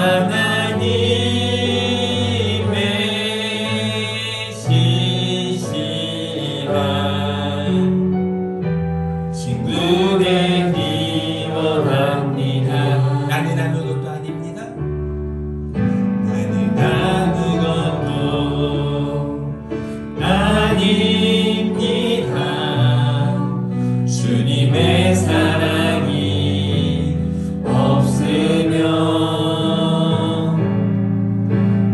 하나님의 신실한 친구 되기 원합니다. 나는 아무것도 아닙니다. 나는 아무것도 아닙니다. 주님의 사랑이 없으면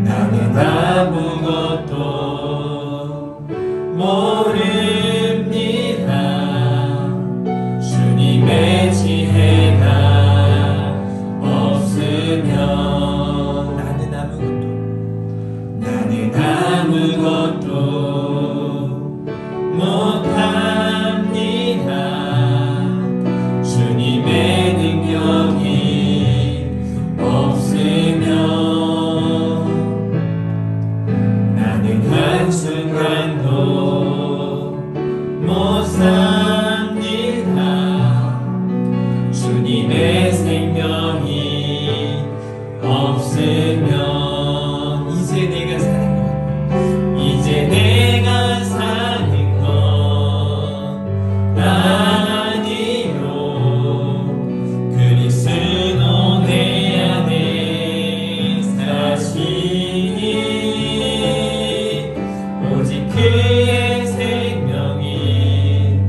나는 아무것도 모릅니다. 주님의 지혜가 없으면 나는 아무것도 못합니다. 주님의 능력이 없으면 나는 한순간도 못 삽니다. 주님의 생명이 없으면 이제 내가 사는 건 아니요. 그리스도 내 안에 사시니 오직 그의 생명이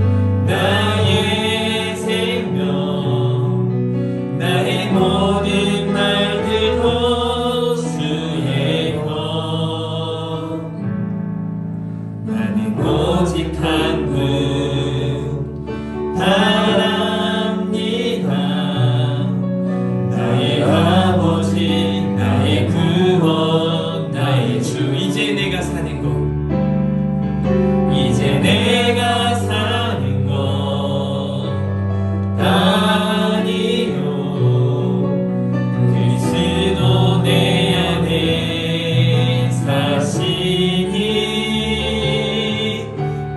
나의 생명, 나의 모든 말들도 주의 것. 나는 오직 한 분 바랍니다. 나의 아버지, 나의 구원, 나의 주. 이제 내가 사는 것, 이제 내가 사는 것 아니요. 그리스도 내 안에 사시니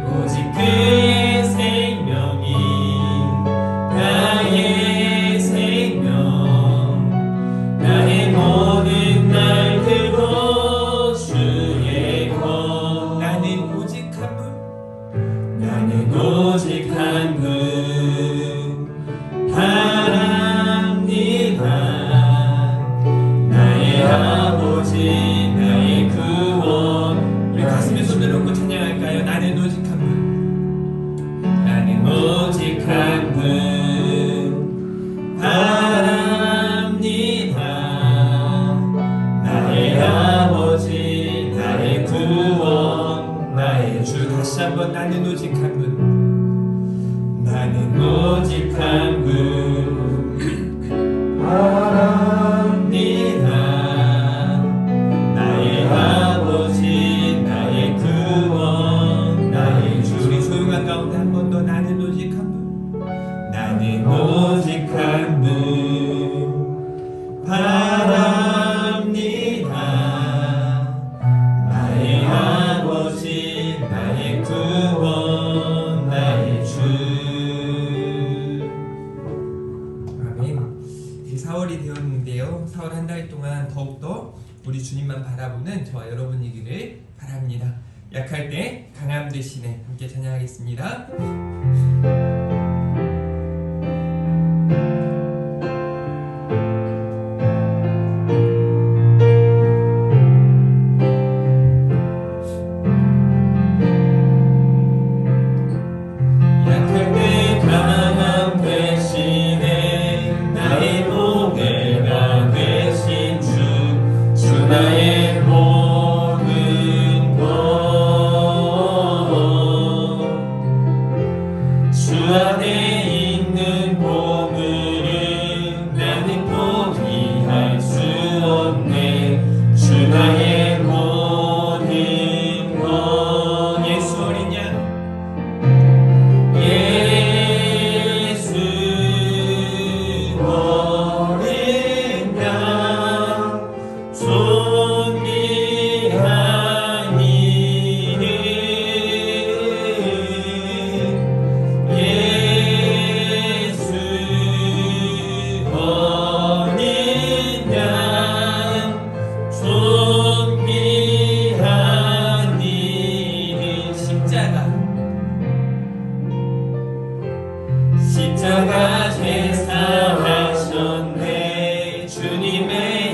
오직 그의 생명이 나의 생명, 나의 모든 날들도 주의 것. 나는 오직 한 분 바랍니다. 나의 아버지, 나의 구원. 우리 가슴에 손을 얹고 찬양할까요? 나는 오직 한 분 바랍니다. 나의 아버지, 나의 구원, 나의 주. 다시 한번 나는 오직 한 분 바랍니다. 나의 아버지, 나의 구원, 나의 주. 우리 조용한 가운데 한 번 더 나는 오직 한 분 바랍니다. 나의 아버지, 나의 구원, 나의 주. 아멘. 이제 4월이 되었는데요. 4월 한 달 동안 더욱더 우리 주님만 바라보는 저와 여러분이기를 바랍니다. 약할 때 강함 되시네 함께 찬양하겠습니다. 나의 모든 것 주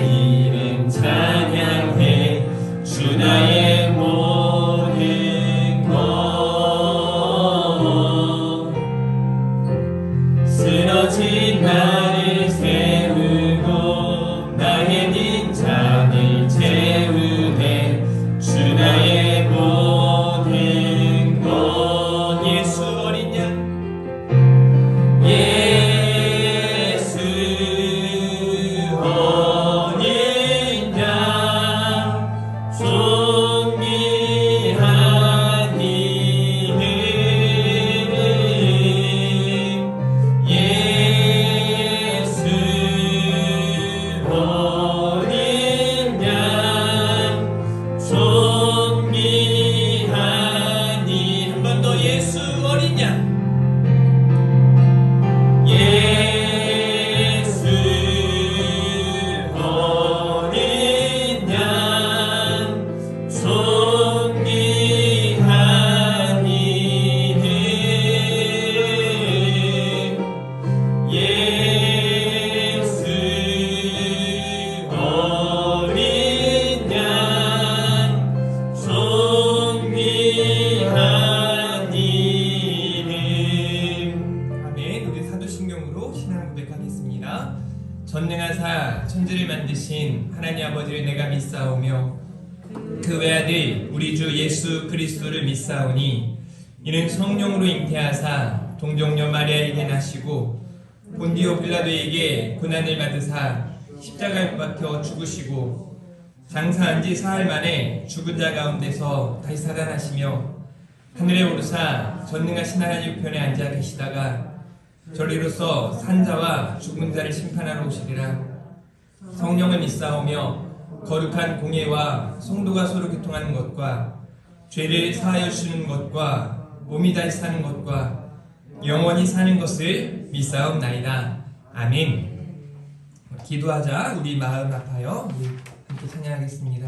이름 찬양해 주 나의 모든 것 쓰러진 나를 세우고 나의 빈잔을 채우네 주 나의 모든 것 예수 어린 양 예수 어린 양 존귀한 이름 예수 어린 양 존귀한 이 한 번 더 예수 어린 양 예수 어린 양 존귀한 이름 예수 어린 양 존귀한 이름 아멘. 우리 사도신경으로 신앙 고백하겠습니다. 전능하사 천지를 만드신 하나님 아버지를 내가 믿사오며 그 외아들 우리 주 예수 그리스도를 믿사오니 이는 성령으로 잉태하사 동정녀 마리아에게 나시고 본디오 빌라도에게 고난을 받으사 십자가에 못 박혀 죽으시고 장사한 지 사흘 만에 죽은 자 가운데서 다시 살아나시며 하늘에 오르사 전능하신 하나님 우편에 앉아 계시다가 저리로서 산자와 죽은 자를 심판하러 오시리라. 성령을 믿사오며 거룩한 공예와 성도가 서로 교통하는 것과 죄를 사하여 주시는 것과 몸이 다시 사는 것과 영원히 사는 것을 믿사옵나이다. 아멘. 기도하자. 우리 마음 아파요. 우리 함께 찬양하겠습니다.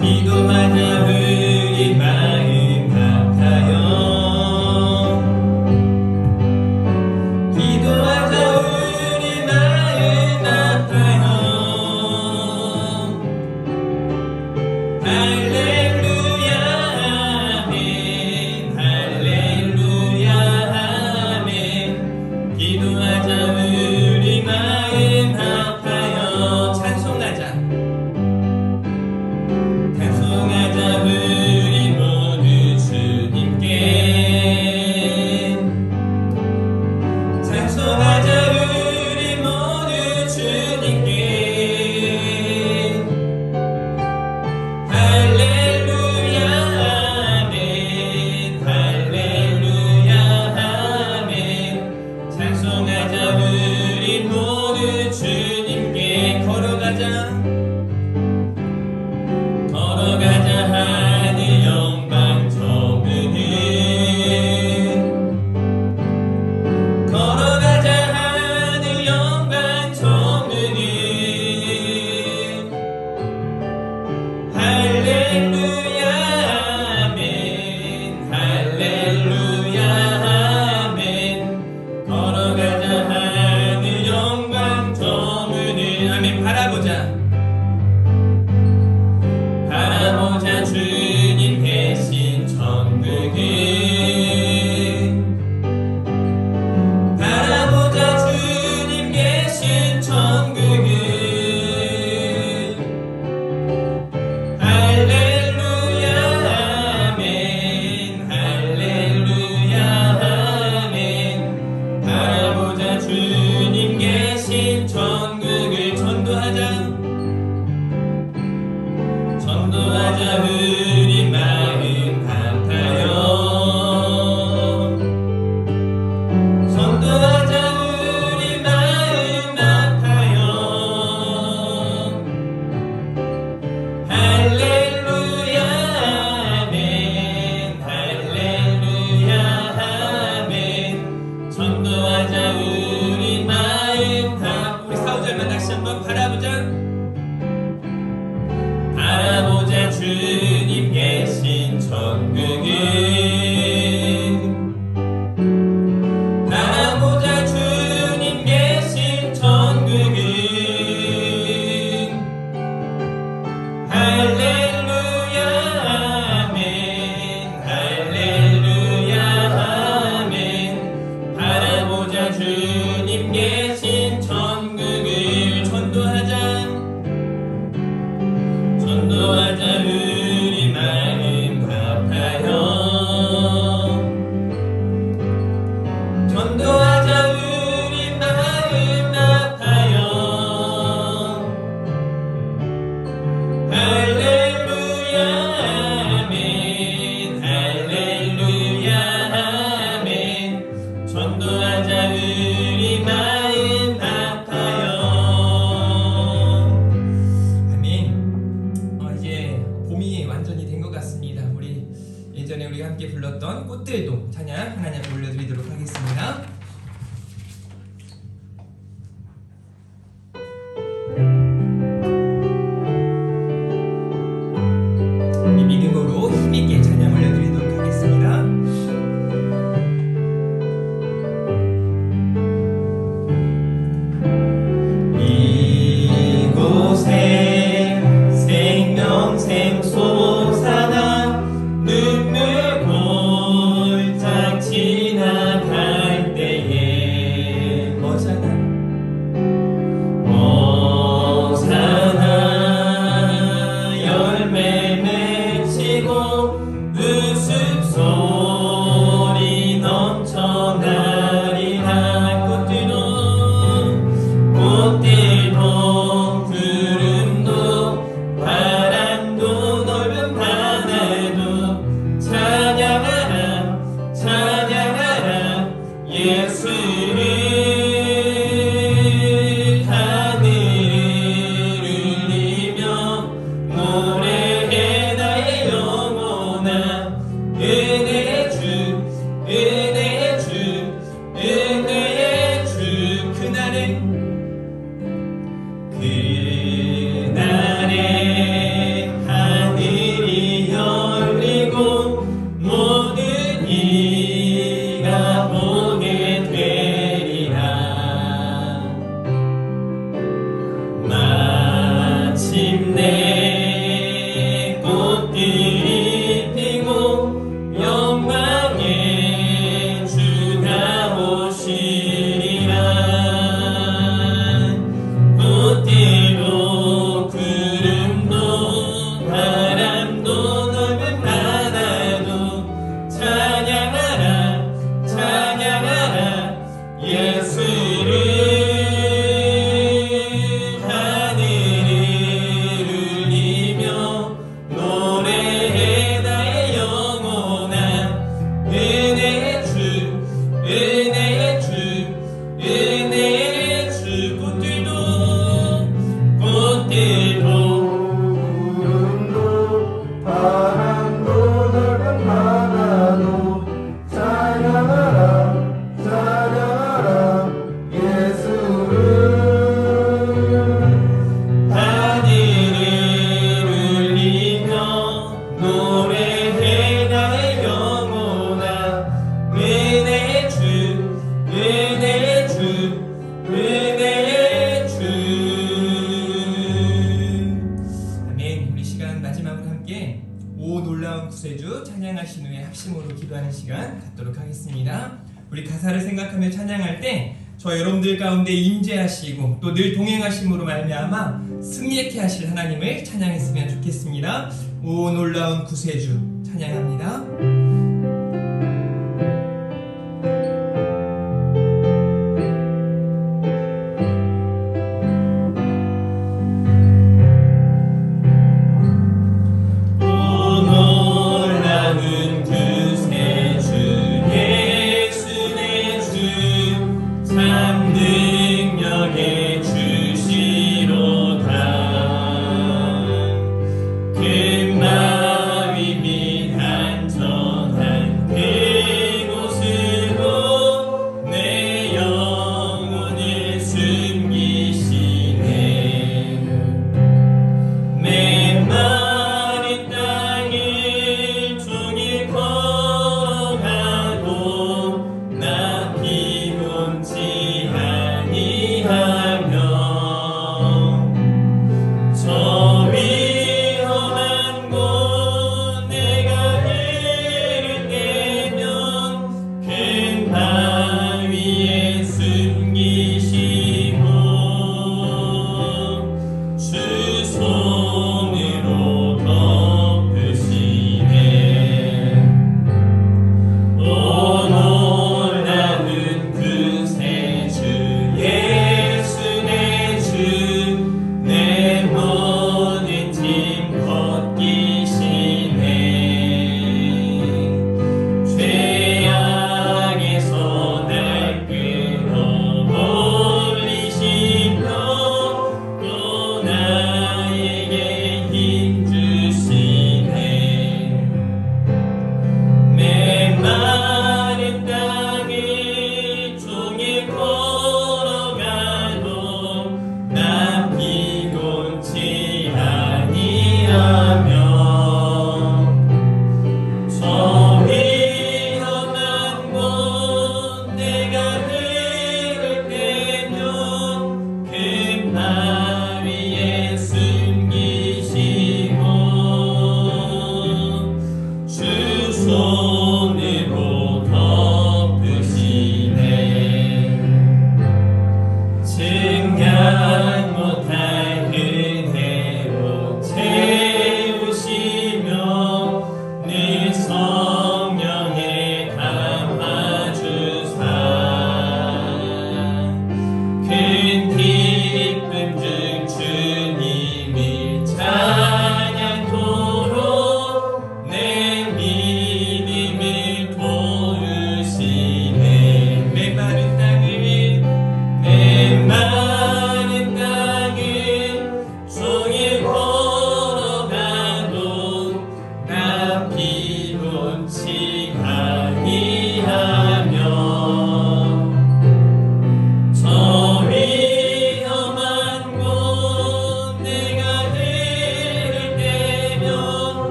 기도하자 우리 마음 아파요. 기도하자 우리 마음 아파요. 할렐루야 아멘 할렐루야 아멘 기도하자 우리 마음 아파요. 찬송하자 우리 모두 주님께 찬송하자 우리 모두 주님께 할렐루야 아멘 할렐루야 아멘 찬송하자 우리 모두 주님께 걸어가자 하늘 영광 저무는 걸어가자 하늘 영광 저무는 할렐루야 아멘 할렐루야 아멘 걸어가자 하늘 영광 저무는 아멘 바라보자 주님 계신 천국을 바라보자 주님 계신 천국을 할렐루야 아멘 할렐루야 아멘 바라보자 주님 계신 천국을 전도하자 우리 마음 아파요. 불렀던 꽃들도 찬양 하나님 앞에 올려드리도록 하겠습니다. 우리 믿음으로 힘있게 찬양 올려드리도록 하겠습니다. 이곳에 생명샘 솟아나 눈물 골짝 지나갈 때에 어사나 열매 맺히고 웃음소리 넘쳐나리라. 꽃들도 구름도 바람도 넓은 바다도 찬양하라 찬양하라 예수를. 하늘을 울리며 노래해 나의 영혼아. 은혜의 주 은혜의 주 은혜의 주. 그날에 하늘이 열리고 모든 이가 보게 되리라. 마침내 꽃들이 피고 영광의 주가 오시리라. 꽃들도 구름도 바람도 넓은 바다도 찬양하라 찬양하라 예수를. 하늘을 울리며 노래해 나의 영혼아. 은혜의 주 은혜의 주 은혜의 주. 꽃들도 구름도 바람도 넓은 바다도 찬양하라 찬양하라 예수를. 하늘을 울리며 노래해 나의 영혼아. 은혜의 주 은혜의 주 은혜의 주. 아멘. 우리 시간 마지막으로 함께 오 놀라운 구세주 찬양하신 후에 합심으로 기도하는 시간 갖도록 하겠습니다. 우리 가사를 생각하며 찬양할 때 저 여러분들 가운데 임재하시고 또 늘 동행하심으로 말미암아 승리케 하실 하나님을 찬양했으면 좋겠습니다. 오 놀라운 구세주 찬양합니다. 참 능력의 주시로다. 큰 마음이 미한 저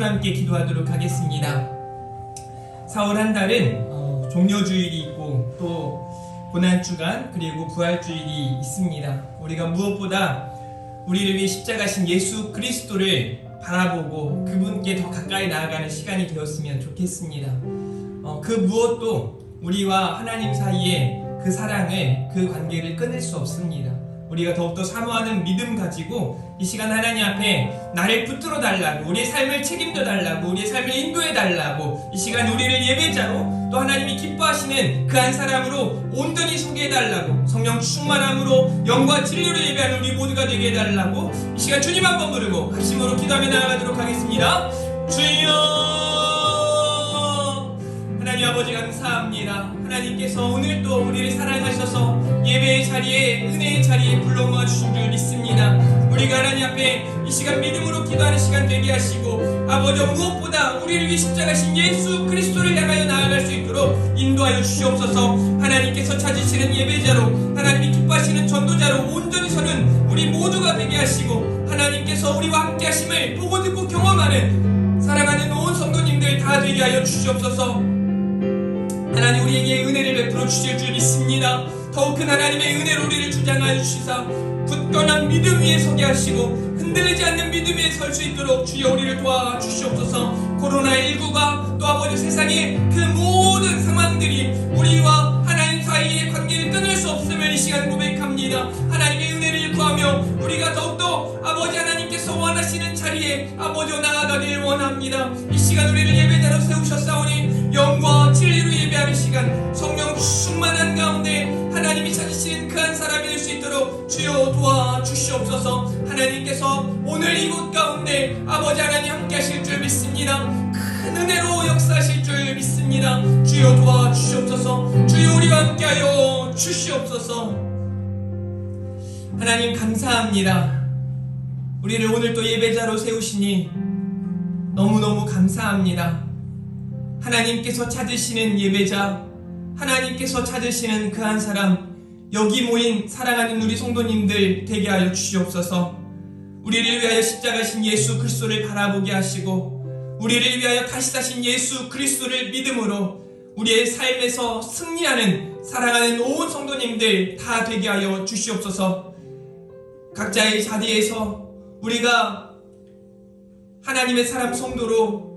함께 기도하도록 하겠습니다. 4월 한 달은 종려주일이 있고 또 고난주간 그리고 부활주일이 있습니다. 우리가 무엇보다 우리를 위해 십자가신 예수 그리스도를 바라보고 그분께 더 가까이 나아가는 시간이 되었으면 좋겠습니다. 그 무엇도 우리와 하나님 사이에 그 사랑을, 그 관계를 끊을 수 없습니다. 우리가 더욱더 사모하는 믿음 가지고 이 시간 하나님 앞에 나를 붙들어 달라고, 우리의 삶을 책임져 달라고, 우리의 삶을 인도해 달라고, 이 시간 우리를 예배자로 또 하나님이 기뻐하시는 그 한 사람으로 온전히 소개해 달라고, 성령 충만함으로 영과 진리로 예배하는 우리 모두가 되게 해 달라고 이 시간 주님 한번 부르고 합심으로 기도하며 나아가도록 하겠습니다. 주여, 하나님 아버지 감사합니다. 하나님께서 오늘도 우리를 사랑하셔서 예배의 자리에, 은혜의 자리에 불러 모아 주신 줄 믿습니다. 우리가 하나님 앞에 이 시간 믿음으로 기도하는 시간 되게 하시고, 아버지 무엇보다 우리를 위해 십자가신 예수 그리스도를 향하여 나아갈 수 있도록 인도하여 주시옵소서. 하나님께서 찾으시는 예배자로, 하나님이 기뻐하시는 전도자로 온전히 서는 우리 모두가 되게 하시고, 하나님께서 우리와 함께 하심을 보고 듣고 경험하는 사랑하는 온 성도님들 다 되게 하여 주시옵소서. 하나님 우리에게 은혜를 베풀어 주실 줄 믿습니다. 더욱 큰 하나님의 은혜로 우리를 주장하여 주시사 굳건한 믿음 위에 서게 하시고 흔들리지 않는 믿음 위에 설 수 있도록 주여 우리를 도와주시옵소서. 코로나19가 또 아버지 세상의 그 모든 상황들이 우리와 하나님 사이의 관계를 끊을 수 없음을 이 시간 고백합니다. 하나님의 은혜를 구하며 우리가 더욱더 아버지 하나님께서 원하시는 자리에 아버지와 나아가길 원합니다. 이 시간 우리를 예배자로 세우셨사오니 영과 진리로 예배하는 시간, 성령 충만한 가운데 하나님이 찾으시는 그 한 사람이 될 수 있도록 주여 도와주시옵소서. 하나님께서 오늘 이곳 가운데 아버지 하나님 함께 하실 줄 믿습니다. 큰 은혜로 역사하실 줄 믿습니다. 주여 도와주시옵소서. 주여 우리와 함께하여 주시옵소서. 하나님 감사합니다. 우리를 오늘 또 예배자로 세우시니 너무너무 감사합니다. 하나님께서 찾으시는 예배자, 하나님께서 찾으시는 그 한 사람, 여기 모인 사랑하는 우리 성도님들 되게 하여 주시옵소서. 우리를 위하여 십자가신 예수 그리스도를 바라보게 하시고, 우리를 위하여 다시 사신 예수 그리스도를 믿음으로 우리의 삶에서 승리하는 사랑하는 온 성도님들 다 되게 하여 주시옵소서. 각자의 자리에서 우리가 하나님의 사람 성도로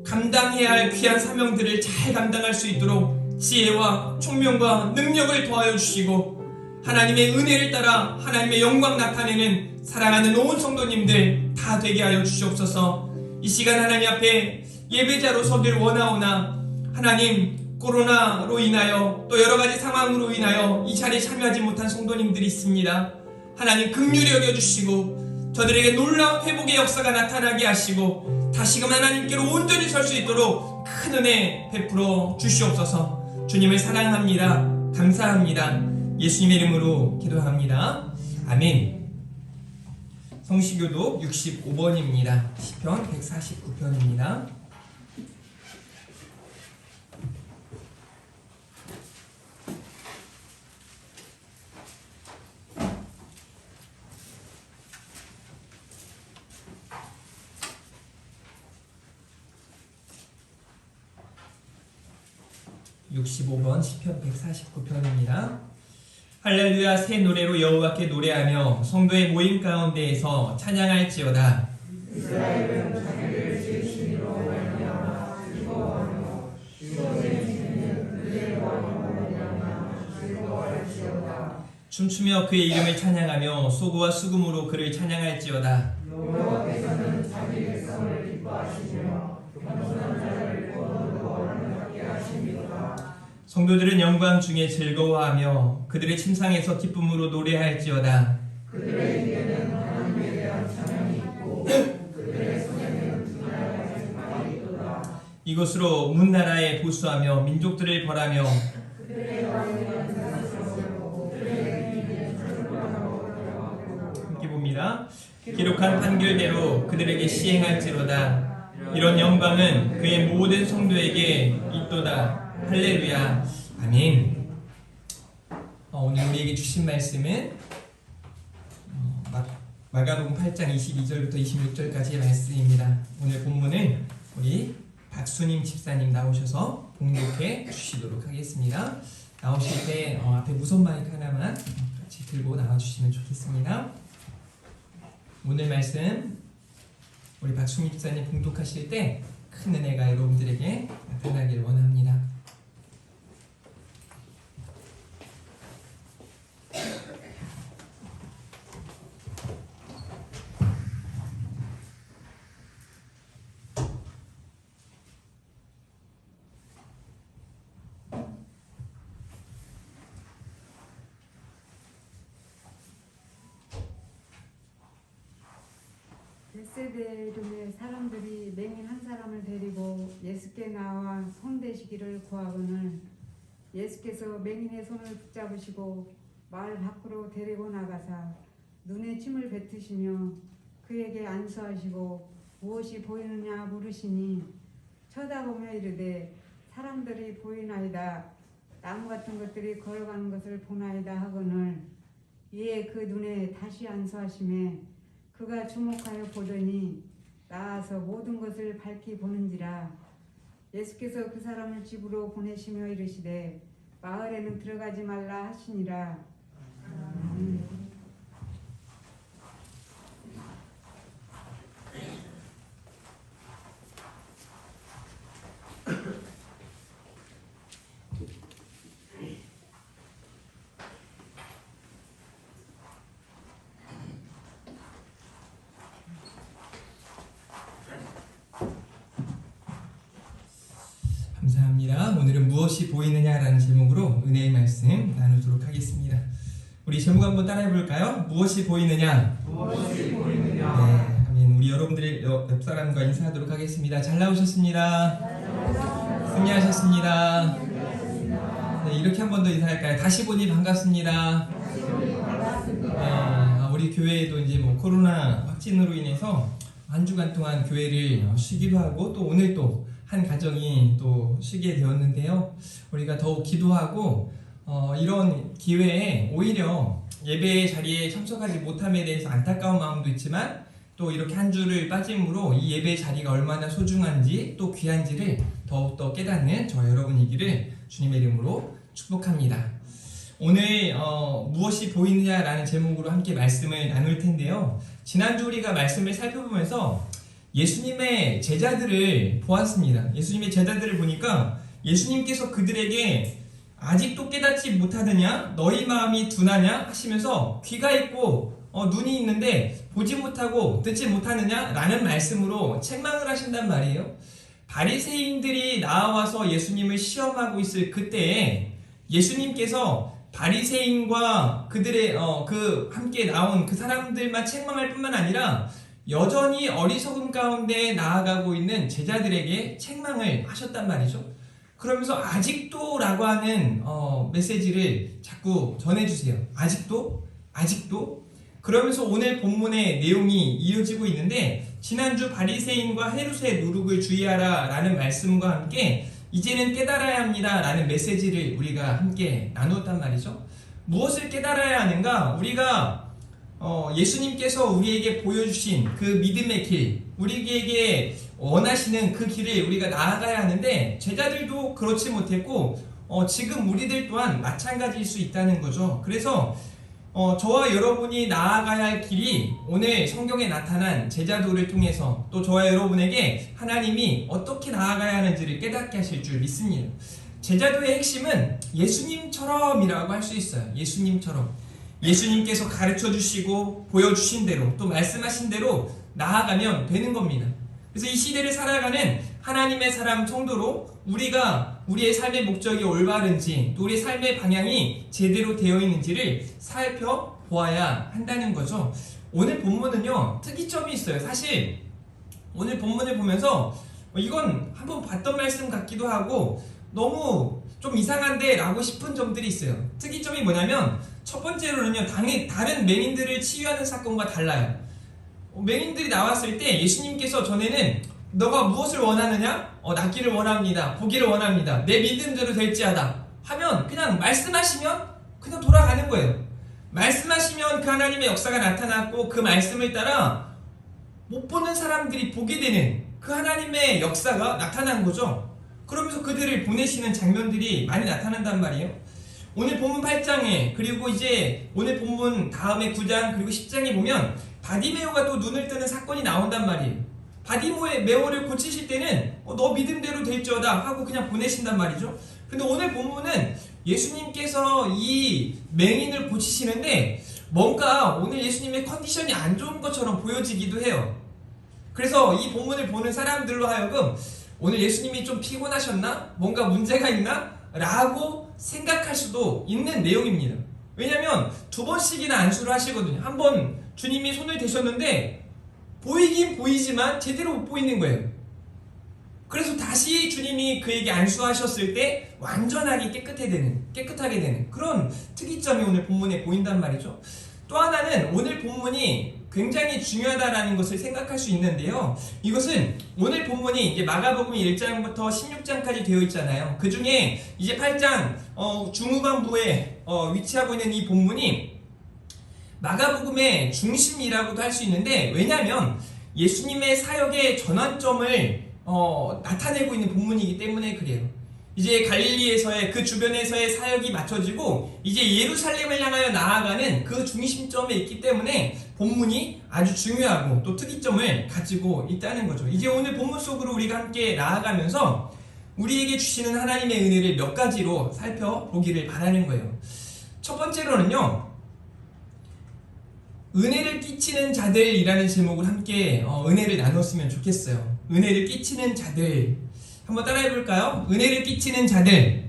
감당해야 할 귀한 사명들을 잘 감당할 수 있도록 지혜와 총명과 능력을 더하여 주시고, 하나님의 은혜를 따라 하나님의 영광 나타내는 사랑하는 온 성도님들 다 되게 하여 주시옵소서. 이 시간 하나님 앞에 예배자로 서길 원하오나 하나님 코로나로 인하여 또 여러가지 상황으로 인하여 이 자리에 참여하지 못한 성도님들이 있습니다. 하나님 긍휼히 여겨주시고 저들에게 놀라운 회복의 역사가 나타나게 하시고 다시금 하나님께로 온전히 설 수 있도록 큰 은혜 베풀어 주시옵소서. 주님을 사랑합니다. 감사합니다. 예수님의 이름으로 기도합니다. 아멘. 성시교독 65번입니다. 시편 149편입니다. 시편 149편입니다. 할렐루야. 새 노래로 여호와께 노래하며 성도의 모임 가운데에서 찬양할지어다. 이스라엘은 자기를 지으심으로 말미암아 즐거워하며 시온의 지는 그의 왕으로 말미암아 즐거워할지어다. 춤추며 그의 이름을 찬양하며 소고와 수금으로 그를 찬양할지어다. 여호와께서는 자기 백성을 기뻐하시며 겸손한 자를 거두고 함께 하십니다. 성도들은 영광 중에 즐거워하며 그들의 침상에서 기쁨으로 노래할지어다. 그들의 입에는 하나님에 대한 찬양이 있고 그들의 손에는 분야의 생각이 있도다. 이곳으로 문나라에 보수하며 민족들을 벌하며 그들의 왕을 세우고 그들의 입에 절망하고 함께 봅니다. 기록한 판결대로 그들에게 시행할지로다. 이런 영광은 그의 모든 성도에게 있도다. 할렐루야. 아멘. 오늘 우리에게 주신 말씀은 마가복음 8장 22절부터 26절까지의 말씀입니다. 오늘 본문을 우리 박수님 집사님 나오셔서 봉독해 주시도록 하겠습니다. 나오실 때 앞에 무선 마이크 하나만 같이 들고 나와주시면 좋겠습니다. 오늘 말씀 우리 박수님 집사님 봉독하실 때 큰 은혜가 여러분들에게 나타나길 원합니다. 벳세다에 사람들이 맹인 한 사람을 데리고 예수께 나와 손대시기를 구하거늘 예수께서 맹인의 손을 붙잡으시고 마을 밖으로 데리고 나가사 눈에 침을 뱉으시며 그에게 안수하시고 무엇이 보이느냐 물으시니 쳐다보며 이르되 사람들이 보이나이다. 나무 같은 것들이 걸어가는 것을 보나이다 하거늘 이에 그 눈에 다시 안수하시매 그가 주목하여 보더니 나아서 모든 것을 밝히 보는지라. 예수께서 그 사람을 집으로 보내시며 이르시되 마을에는 들어가지 말라 하시니라. 감사합니다. 오늘은 무엇이 보이느냐라는 제목으로 은혜의 말씀 나누도록 하겠습니다. 우리 제목 한번 따라해 볼까요? 무엇이 보이느냐? 무엇이 보이느냐? 네, 아멘. 우리 여러분들의 옆 사람과 인사하도록 하겠습니다. 잘 나오셨습니다. 승리하셨습니다. 네, 이렇게 한 번 더 인사할까요? 다시 보니 반갑습니다. 네, 우리 교회에도 이제 코로나 확진으로 인해서 한 주간 동안 교회를 쉬기도 하고 또 오늘 또 한 가정이 또 쉬게 되었는데요. 우리가 더욱 기도하고 이런 기회에 오히려 예배 자리에 참석하지 못함에 대해서 안타까운 마음도 있지만 또 이렇게 한 주를 빠짐으로 이 예배 자리가 얼마나 소중한지 또 귀한지를 더욱더 깨닫는 저와 여러분이기를 주님의 이름으로 축복합니다. 오늘 무엇이 보이느냐라는 제목으로 함께 말씀을 나눌 텐데요. 지난주 우리가 말씀을 살펴보면서 예수님의 제자들을 보았습니다. 예수님의 제자들을 보니까 예수님께서 그들에게 아직도 깨닫지 못하느냐? 너희 마음이 둔하냐? 하시면서 귀가 있고 눈이 있는데 보지 못하고 듣지 못하느냐? 라는 말씀으로 책망을 하신단 말이에요. 바리새인들이 나와서 예수님을 시험하고 있을 그때에 예수님께서 바리새인과 그들의 함께 나온 그 사람들만 책망할 뿐만 아니라 여전히 어리석음 가운데 나아가고 있는 제자들에게 책망을 하셨단 말이죠. 그러면서 아직도 라고 하는 메시지를 자꾸 전해주세요. 아직도 그러면서 오늘 본문의 내용이 이어지고 있는데 지난주 바리새인과 헤롯의 누룩을 주의하라 라는 말씀과 함께 이제는 깨달아야 합니다 라는 메시지를 우리가 함께 나누었단 말이죠. 무엇을 깨달아야 하는가? 우리가 예수님께서 우리에게 보여주신 그 믿음의 길, 우리에게 원하시는 그 길을 우리가 나아가야 하는데 제자들도 그렇지 못했고 지금 우리들 또한 마찬가지일 수 있다는 거죠. 그래서 저와 여러분이 나아가야 할 길이 오늘 성경에 나타난 제자도를 통해서 또 저와 여러분에게 하나님이 어떻게 나아가야 하는지를 깨닫게 하실 줄 믿습니다. 제자도의 핵심은 예수님처럼이라고 할 수 있어요. 예수님께서 가르쳐 주시고 보여주신 대로 또 말씀하신 대로 나아가면 되는 겁니다. 그래서 이 시대를 살아가는 하나님의 사람 성도로 우리가 우리의 삶의 목적이 올바른지 또 우리의 삶의 방향이 제대로 되어 있는지를 살펴보아야 한다는 거죠. 오늘 본문은요 특이점이 있어요. 사실 오늘 본문을 보면서 이건 한번 봤던 말씀 같기도 하고 너무 좀 이상한데 라고 싶은 점들이 있어요. 특이점이 뭐냐면 첫 번째로는요 다른 맹인들을 치유하는 사건과 달라요. 맹인들이 나왔을 때 예수님께서 전에는 너가 무엇을 원하느냐? 낫기를 원합니다. 보기를 원합니다. 내 믿음대로 될지어다 하면 그냥 말씀하시면 그냥 돌아가는 거예요. 말씀하시면 그 하나님의 역사가 나타났고 그 말씀을 따라 못 보는 사람들이 보게 되는 그 하나님의 역사가 나타난 거죠. 그러면서 그들을 보내시는 장면들이 많이 나타난단 말이에요. 오늘 본문 8장에 그리고 이제 오늘 본문 다음에 9장 그리고 10장에 보면 바디메오가 또 눈을 뜨는 사건이 나온단 말이에요. 바디메오를 고치실 때는 너 믿음대로 될지어다 하고 그냥 보내신단 말이죠. 근데 오늘 본문은 예수님께서 이 맹인을 고치시는데 뭔가 오늘 예수님의 컨디션이 안 좋은 것처럼 보여지기도 해요. 그래서 이 본문을 보는 사람들로 하여금 오늘 예수님이 좀 피곤하셨나? 뭔가 문제가 있나? 라고 생각할 수도 있는 내용입니다. 왜냐면 두 번씩이나 안수를 하시거든요. 한 번 주님이 손을 대셨는데 보이긴 보이지만 제대로 못 보이는 거예요. 그래서 다시 주님이 그에게 안수하셨을 때 완전하게 깨끗하게 되는 그런 특이점이 오늘 본문에 보인단 말이죠. 또 하나는 오늘 본문이 굉장히 중요하다라는 것을 생각할 수 있는데요. 이것은 오늘 본문이 이제 마가복음 1장부터 16장까지 되어 있잖아요. 그 중에 이제 8장 중후반부에 위치하고 있는 이 본문이 마가복음의 중심이라고도 할 수 있는데, 왜냐하면 예수님의 사역의 전환점을 나타내고 있는 본문이기 때문에 그래요. 이제 갈릴리에서의 그 주변에서의 사역이 맞춰지고 이제 예루살렘을 향하여 나아가는 그 중심점에 있기 때문에 본문이 아주 중요하고 또 특이점을 가지고 있다는 거죠. 이제 오늘 본문 속으로 우리가 함께 나아가면서 우리에게 주시는 하나님의 은혜를 몇 가지로 살펴보기를 바라는 거예요. 첫 번째로는요, 은혜를 끼치는 자들이라는 제목을 함께 은혜를 나눴으면 좋겠어요. 은혜를 끼치는 자들, 한번 따라해볼까요? 은혜를 끼치는 자들.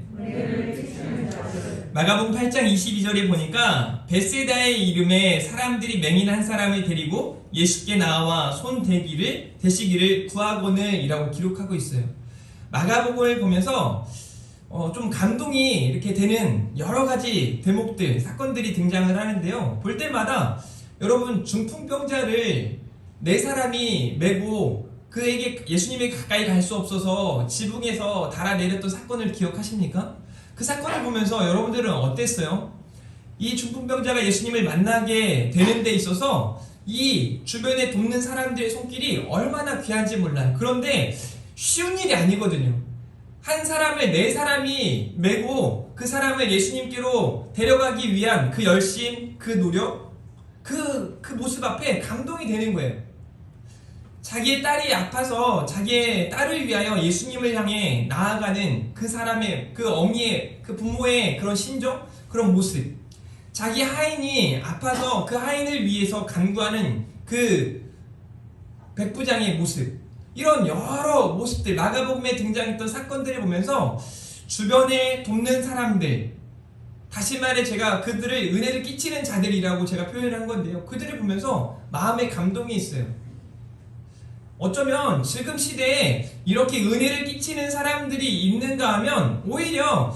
마가복음 8장 22절에 보니까 베세다의 이름에 사람들이 맹인 한 사람을 데리고 예수께 나와 손 대시기를 구하거늘 이라고 기록하고 있어요. 마가복음을 보면서 좀 감동이 이렇게 되는 여러 가지 대목들, 사건들이 등장을 하는데요. 볼 때마다 여러분, 중풍병자를 네 사람이 메고 그에게 예수님이 가까이 갈 수 없어서 지붕에서 달아내렸던 사건을 기억하십니까? 그 사건을 보면서 여러분들은 어땠어요? 이 중풍병자가 예수님을 만나게 되는 데 있어서 이 주변에 돕는 사람들의 손길이 얼마나 귀한지 몰라요. 그런데 쉬운 일이 아니거든요. 한 사람을 네 사람이 메고 그 사람을 예수님께로 데려가기 위한 그 열심, 그 노력, 그 모습 앞에 감동이 되는 거예요. 자기의 딸이 아파서 자기의 딸을 위하여 예수님을 향해 나아가는 그 사람의, 그 어미의, 그 부모의 그런 심정, 그런 모습, 자기 하인이 아파서 그 하인을 위해서 간구하는 그 백부장의 모습, 이런 여러 모습들, 마가복음에 등장했던 사건들을 보면서 주변에 돕는 사람들, 다시 말해 제가 그들을 은혜를 끼치는 자들이라고 제가 표현한 건데요, 그들을 보면서 마음에 감동이 있어요. 어쩌면 지금 시대에 이렇게 은혜를 끼치는 사람들이 있는가 하면 오히려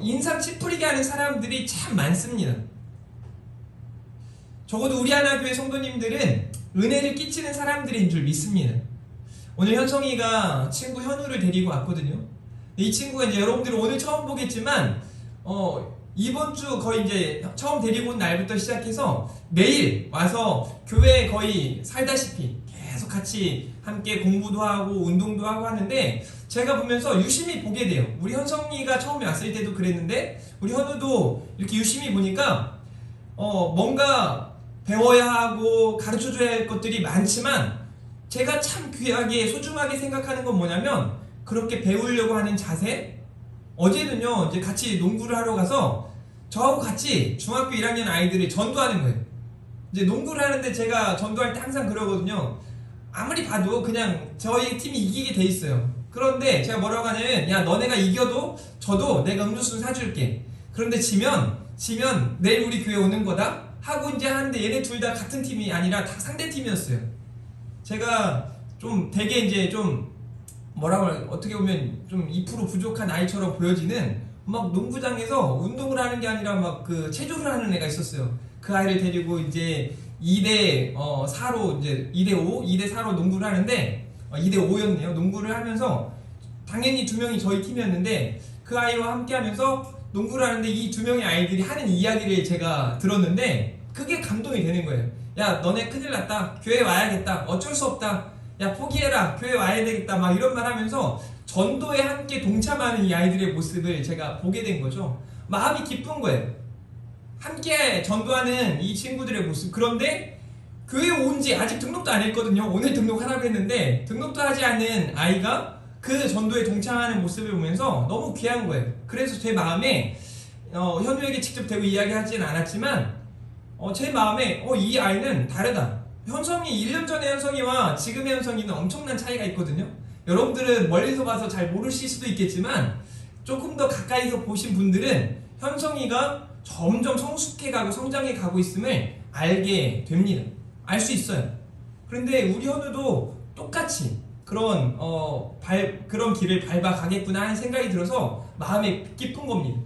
인상 찌푸리게 하는 사람들이 참 많습니다. 적어도 우리 하나교회 성도님들은 은혜를 끼치는 사람들인 줄 믿습니다. 오늘 현성이가 친구 현우를 데리고 왔거든요. 이 친구가 이제 여러분들은 오늘 처음 보겠지만 이번 주 거의 이제 처음 데리고 온 날부터 시작해서 매일 와서 교회에 거의 살다시피 계속 같이 함께 공부도 하고 운동도 하고 하는데, 제가 보면서 유심히 보게 돼요. 우리 현성이가 처음에 왔을 때도 그랬는데 우리 현우도 이렇게 유심히 보니까 뭔가 배워야 하고 가르쳐줘야 할 것들이 많지만 제가 참 귀하게 소중하게 생각하는 건 뭐냐면 그렇게 배우려고 하는 자세. 어제는요 이제 같이 농구를 하러 가서 저하고 같이 중학교 1학년 아이들이 전도하는 거예요. 이제 농구를 하는데 제가 전도할 때 항상 그러거든요. 아무리 봐도 그냥 저희 팀이 이기게 돼 있어요. 그런데 제가 뭐라고 하냐면, 야 너네가 이겨도 저도 내가 음료수는 사줄게. 그런데 지면 내일 우리 교회 오는 거다 하고 이제 하는데, 얘네 둘 다 같은 팀이 아니라 다 상대 팀이었어요. 제가 좀 되게 이제 좀 뭐라고 어떻게 보면 좀 2% 부족한 아이처럼 보여지는, 막 농구장에서 운동을 하는 게 아니라 막 그 체조를 하는 애가 있었어요. 그 아이를 데리고 이제 2대 4로 이제 2대 4로 농구를 하는데 2대 5였네요. 농구를 하면서 당연히 두 명이 저희 팀이었는데 그 아이와 함께 하면서 농구를 하는데 이 두 명의 아이들이 하는 이야기를 제가 들었는데 그게 감동이 되는 거예요. 야, 너네 큰일 났다. 교회 와야겠다. 어쩔 수 없다. 야, 포기해라. 교회 와야 되겠다. 막 이런 말 하면서 전도에 함께 동참하는 이 아이들의 모습을 제가 보게 된 거죠. 마음이 기쁜 거예요. 함께 전도하는 이 친구들의 모습. 그런데 교회 온 지 아직 등록도 안 했거든요. 오늘 등록하라고 했는데 등록도 하지 않은 아이가 그 전도에 동참하는 모습을 보면서 너무 귀한 거예요. 그래서 제 마음에 현우에게 직접 대고 이야기하지는 않았지만 제 마음에 이 아이는 다르다. 현성이 1년 전의 현성이와 지금의 현성이는 엄청난 차이가 있거든요. 여러분들은 멀리서 봐서 잘 모르실 수도 있겠지만 조금 더 가까이서 보신 분들은 현성이가 점점 성숙해가고 성장해가고 있음을 알게 됩니다. 알 수 있어요. 그런데 우리 현우도 똑같이 그런 그런 길을 밟아가겠구나 하는 생각이 들어서 마음에 기쁜 겁니다.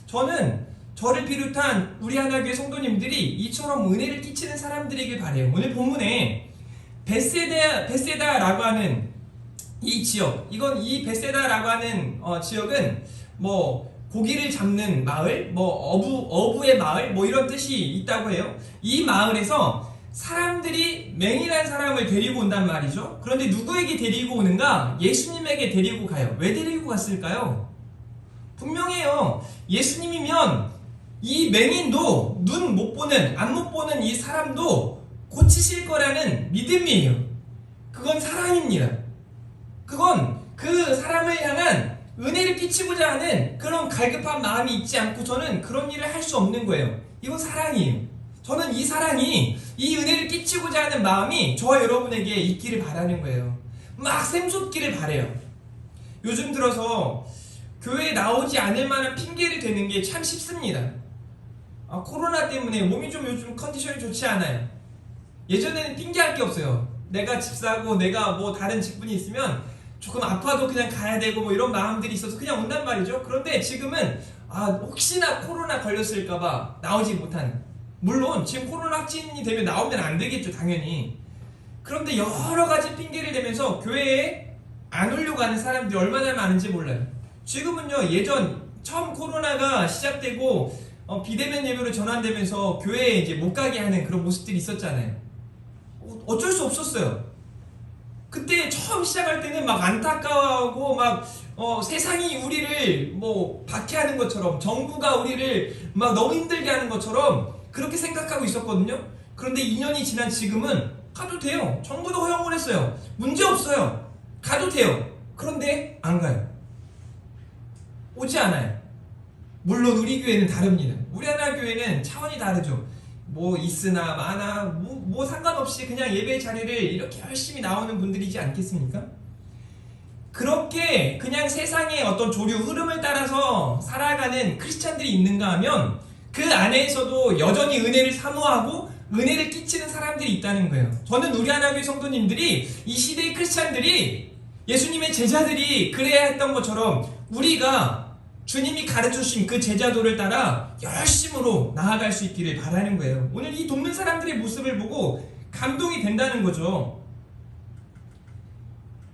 저는 저를 비롯한 우리 하나교회 성도님들이 이처럼 은혜를 끼치는 사람들이길 바래요. 오늘 본문에 베세다라고 하는 이 지역, 이 베세다라고 하는 지역은 뭐 고기를 잡는 마을, 뭐 어부의 마을, 뭐 이런 뜻이 있다고 해요. 이 마을에서 사람들이 맹인한 사람을 데리고 온단 말이죠. 그런데 누구에게 데리고 오는가? 예수님에게 데리고 가요. 왜 데리고 갔을까요? 분명해요. 예수님이면 이 맹인도 눈 못 보는, 안 못 보는 이 사람도 고치실 거라는 믿음이에요. 그건 사랑입니다. 그건 그 사람을 향한 은혜를 끼치고자 하는 그런 갈급한 마음이 있지 않고 저는 그런 일을 할 수 없는 거예요. 이건 사랑이에요. 저는 이 사랑이, 이 은혜를 끼치고자 하는 마음이 저와 여러분에게 있기를 바라는 거예요. 막 샘솟기를 바래요. 요즘 들어서 교회에 나오지 않을 만한 핑계를 대는 게 참 쉽습니다. 코로나 때문에 몸이 좀 요즘 컨디션이 좋지 않아요. 예전에는 핑계할 게 없어요. 내가 집사고 내가 뭐 다른 직분이 있으면 조금 아파도 그냥 가야 되고 뭐 이런 마음들이 있어서 그냥 온단 말이죠. 그런데 지금은 혹시나 코로나 걸렸을까봐 나오지 못하는, 물론 지금 코로나 확진이 되면 나오면 안 되겠죠, 당연히. 그런데 여러 가지 핑계를 대면서 교회에 안 오려고 하는 사람들이 얼마나 많은지 몰라요. 지금은요, 예전 처음 코로나가 시작되고 비대면 예배로 전환되면서 교회에 이제 못 가게 하는 그런 모습들이 있었잖아요. 어쩔 수 없었어요. 그때 처음 시작할 때는 막 안타까워하고 막 세상이 우리를 뭐 박해하는 것처럼, 정부가 우리를 막 너무 힘들게 하는 것처럼 그렇게 생각하고 있었거든요. 그런데 2년이 지난 지금은 가도 돼요. 정부도 허용을 했어요. 문제 없어요. 가도 돼요. 그런데 안 가요. 오지 않아요. 물론 우리 교회는 다릅니다. 우리 하나 교회는 차원이 다르죠. 뭐 있으나 마나 뭐 상관없이 그냥 예배 자리를 이렇게 열심히 나오는 분들이지 않겠습니까? 그렇게 그냥 세상의 어떤 조류 흐름을 따라서 살아가는 크리스찬들이 있는가 하면 그 안에서도 여전히 은혜를 사모하고 은혜를 끼치는 사람들이 있다는 거예요. 저는 우리 하나교회 성도님들이, 이 시대의 크리스찬들이, 예수님의 제자들이 그래야 했던 것처럼 우리가 주님이 가르쳐주신 그 제자도를 따라 열심으로 나아갈 수 있기를 바라는 거예요. 오늘 이 돕는 사람들의 모습을 보고 감동이 된다는 거죠.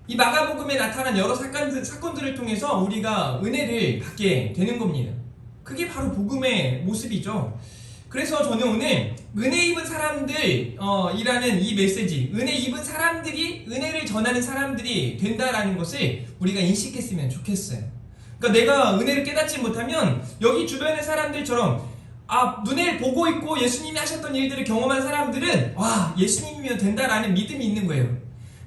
이 마가복음에 나타난 여러 사건들을 통해서 우리가 은혜를 받게 되는 겁니다. 그게 바로 복음의 모습이죠. 그래서 저는 오늘 은혜 입은 사람들 이라는 이 메시지, 은혜 입은 사람들이 은혜를 전하는 사람들이 된다라는 것을 우리가 인식했으면 좋겠어요. 그러니까 내가 은혜를 깨닫지 못하면 여기 주변의 사람들처럼 눈에 보고 있고 예수님이 하셨던 일들을 경험한 사람들은 예수님이면 된다라는 믿음이 있는 거예요.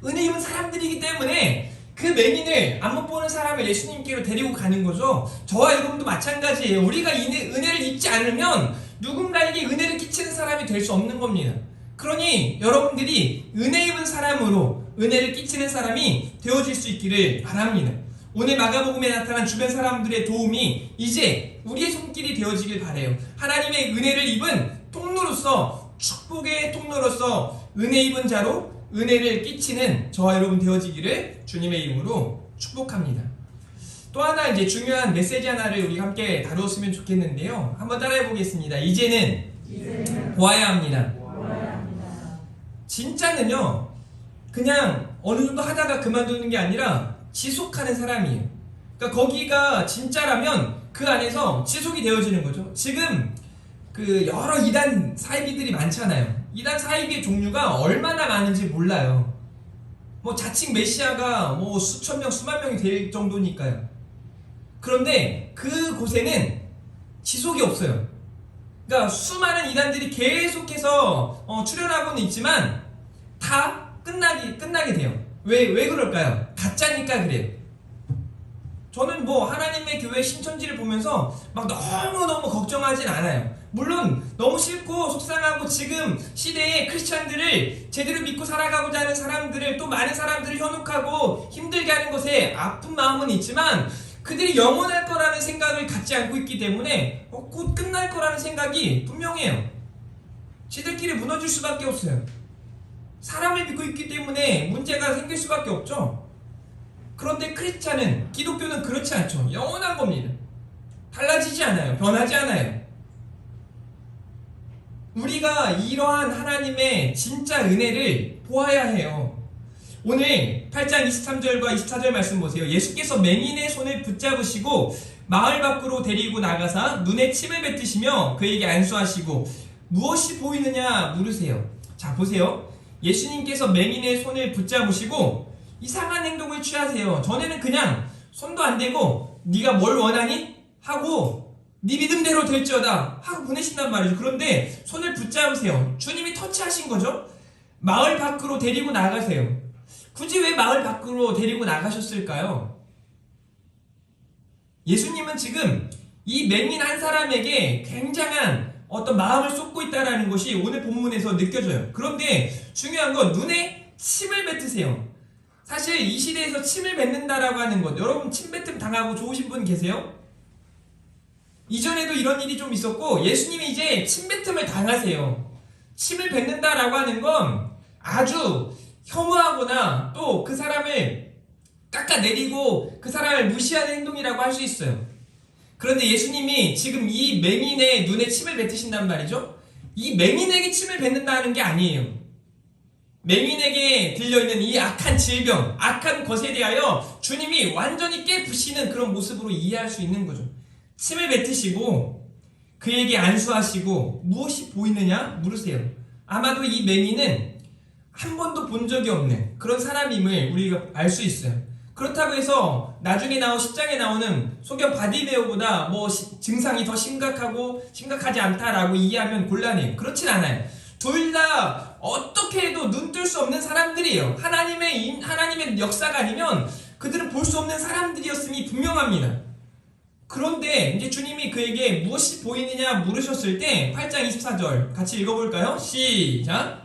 은혜 입은 사람들이기 때문에 그 맹인을 안 못 보는 사람을 예수님께로 데리고 가는 거죠. 저와 여러분도 마찬가지예요. 우리가 은혜를 입지 않으면 누군가에게 은혜를 끼치는 사람이 될 수 없는 겁니다. 그러니 여러분들이 은혜 입은 사람으로 은혜를 끼치는 사람이 되어질 수 있기를 바랍니다. 오늘 마가복음에 나타난 주변 사람들의 도움이 이제 우리의 손길이 되어지길 바라요. 하나님의 은혜를 입은 통로로서, 축복의 통로로서 은혜 입은 자로 은혜를 끼치는 저와 여러분 되어지기를 주님의 이름으로 축복합니다. 또 하나 이제 중요한 메시지 하나를 우리 함께 다루었으면 좋겠는데요. 한번 따라해 보겠습니다. 이제는 보아야 합니다. 진짜는요, 그냥 어느 정도 하다가 그만두는 게 아니라 지속하는 사람이에요. 그러니까 거기가 진짜라면 그 안에서 지속이 되어지는 거죠. 지금 그 여러 이단 사이비들이 많잖아요. 이단 사이비의 종류가 얼마나 많은지 몰라요. 뭐 자칭 메시아가 뭐 수천 명, 수만 명이 될 정도니까요. 그런데 그 곳에는 지속이 없어요. 그러니까 수많은 이단들이 계속해서 출현하고는 있지만 다 끝나게 돼요. 왜 그럴까요? 가짜니까 그래요. 저는 뭐 하나님의 교회 신천지를 보면서 막 너무너무 걱정하진 않아요. 물론 너무 싫고 속상하고 지금 시대에 크리스찬들을 제대로 믿고 살아가고자 하는 사람들을, 또 많은 사람들을 현혹하고 힘들게 하는 것에 아픈 마음은 있지만 그들이 영원할 거라는 생각을 갖지 않고 있기 때문에 곧 끝날 거라는 생각이 분명해요. 지들끼리 무너질 수밖에 없어요. 사람을 믿고 있기 때문에 문제가 생길 수밖에 없죠. 그런데 크리스찬은, 기독교는 그렇지 않죠. 영원한 겁니다. 달라지지 않아요. 변하지 않아요. 우리가 이러한 하나님의 진짜 은혜를 보아야 해요. 오늘 8장 23절과 24절 말씀 보세요. 예수께서 맹인의 손을 붙잡으시고 마을 밖으로 데리고 나가사 눈에 침을 뱉으시며 그에게 안수하시고 무엇이 보이느냐 물으세요. 자, 보세요. 예수님께서 맹인의 손을 붙잡으시고 이상한 행동을 취하세요. 전에는 그냥 손도 안 대고 네가 뭘 원하니? 하고 네 믿음대로 될지어다 하고 보내신단 말이죠. 그런데 손을 붙잡으세요. 주님이 터치하신 거죠. 마을 밖으로 데리고 나가세요. 굳이 왜 마을 밖으로 데리고 나가셨을까요? 예수님은 지금 이 맹인 한 사람에게 굉장한 어떤 마음을 쏟고 있다는 것이 오늘 본문에서 느껴져요. 그런데 중요한 건 눈에 침을 뱉으세요. 사실 이 시대에서 침을 뱉는다라고 하는 것, 여러분 침뱉음 당하고 좋으신 분 계세요? 이전에도 이런 일이 좀 있었고 예수님이 이제 침뱉음을 당하세요. 침을 뱉는다라고 하는 건 아주 혐오하거나 또 그 사람을 깎아내리고 그 사람을 무시하는 행동이라고 할 수 있어요. 그런데 예수님이 지금 이 맹인의 눈에 침을 뱉으신단 말이죠. 이 맹인에게 침을 뱉는다는 게 아니에요. 맹인에게 들려있는 이 악한 질병, 악한 것에 대하여 주님이 완전히 깨부시는 그런 모습으로 이해할 수 있는 거죠. 침을 뱉으시고 그에게 안수하시고 무엇이 보이느냐 물으세요. 아마도 이 맹인은 한 번도 본 적이 없는 그런 사람임을 우리가 알 수 있어요. 그렇다고 해서 나중에 10장에 나오는 소경 바디메오보다 뭐 증상이 더 심각하지 않다라고 이해하면 곤란해요. 그렇진 않아요. 둘 다 어떻게 해도 눈 뜰 수 없는 사람들이에요. 하나님의 역사가 아니면 그들은 볼 수 없는 사람들이었음이 분명합니다. 그런데 이제 주님이 그에게 무엇이 보이느냐 물으셨을 때 8장 24절 같이 읽어볼까요? 시작!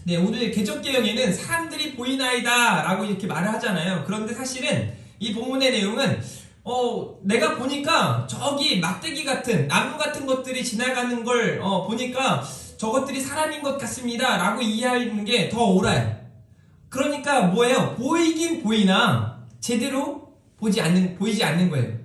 네, 오늘 개적개혁에는 사람들이 보이나이다 라고 이렇게 말을 하잖아요. 그런데 사실은 이 본문의 내용은 내가 보니까 저기 막대기 같은 나무 같은 것들이 지나가는 걸 보니까 저것들이 사람인 것 같습니다 라고 이해하는 게 더 옳아요. 그러니까 뭐예요? 보이긴 보이나 제대로 보이지 않는 거예요.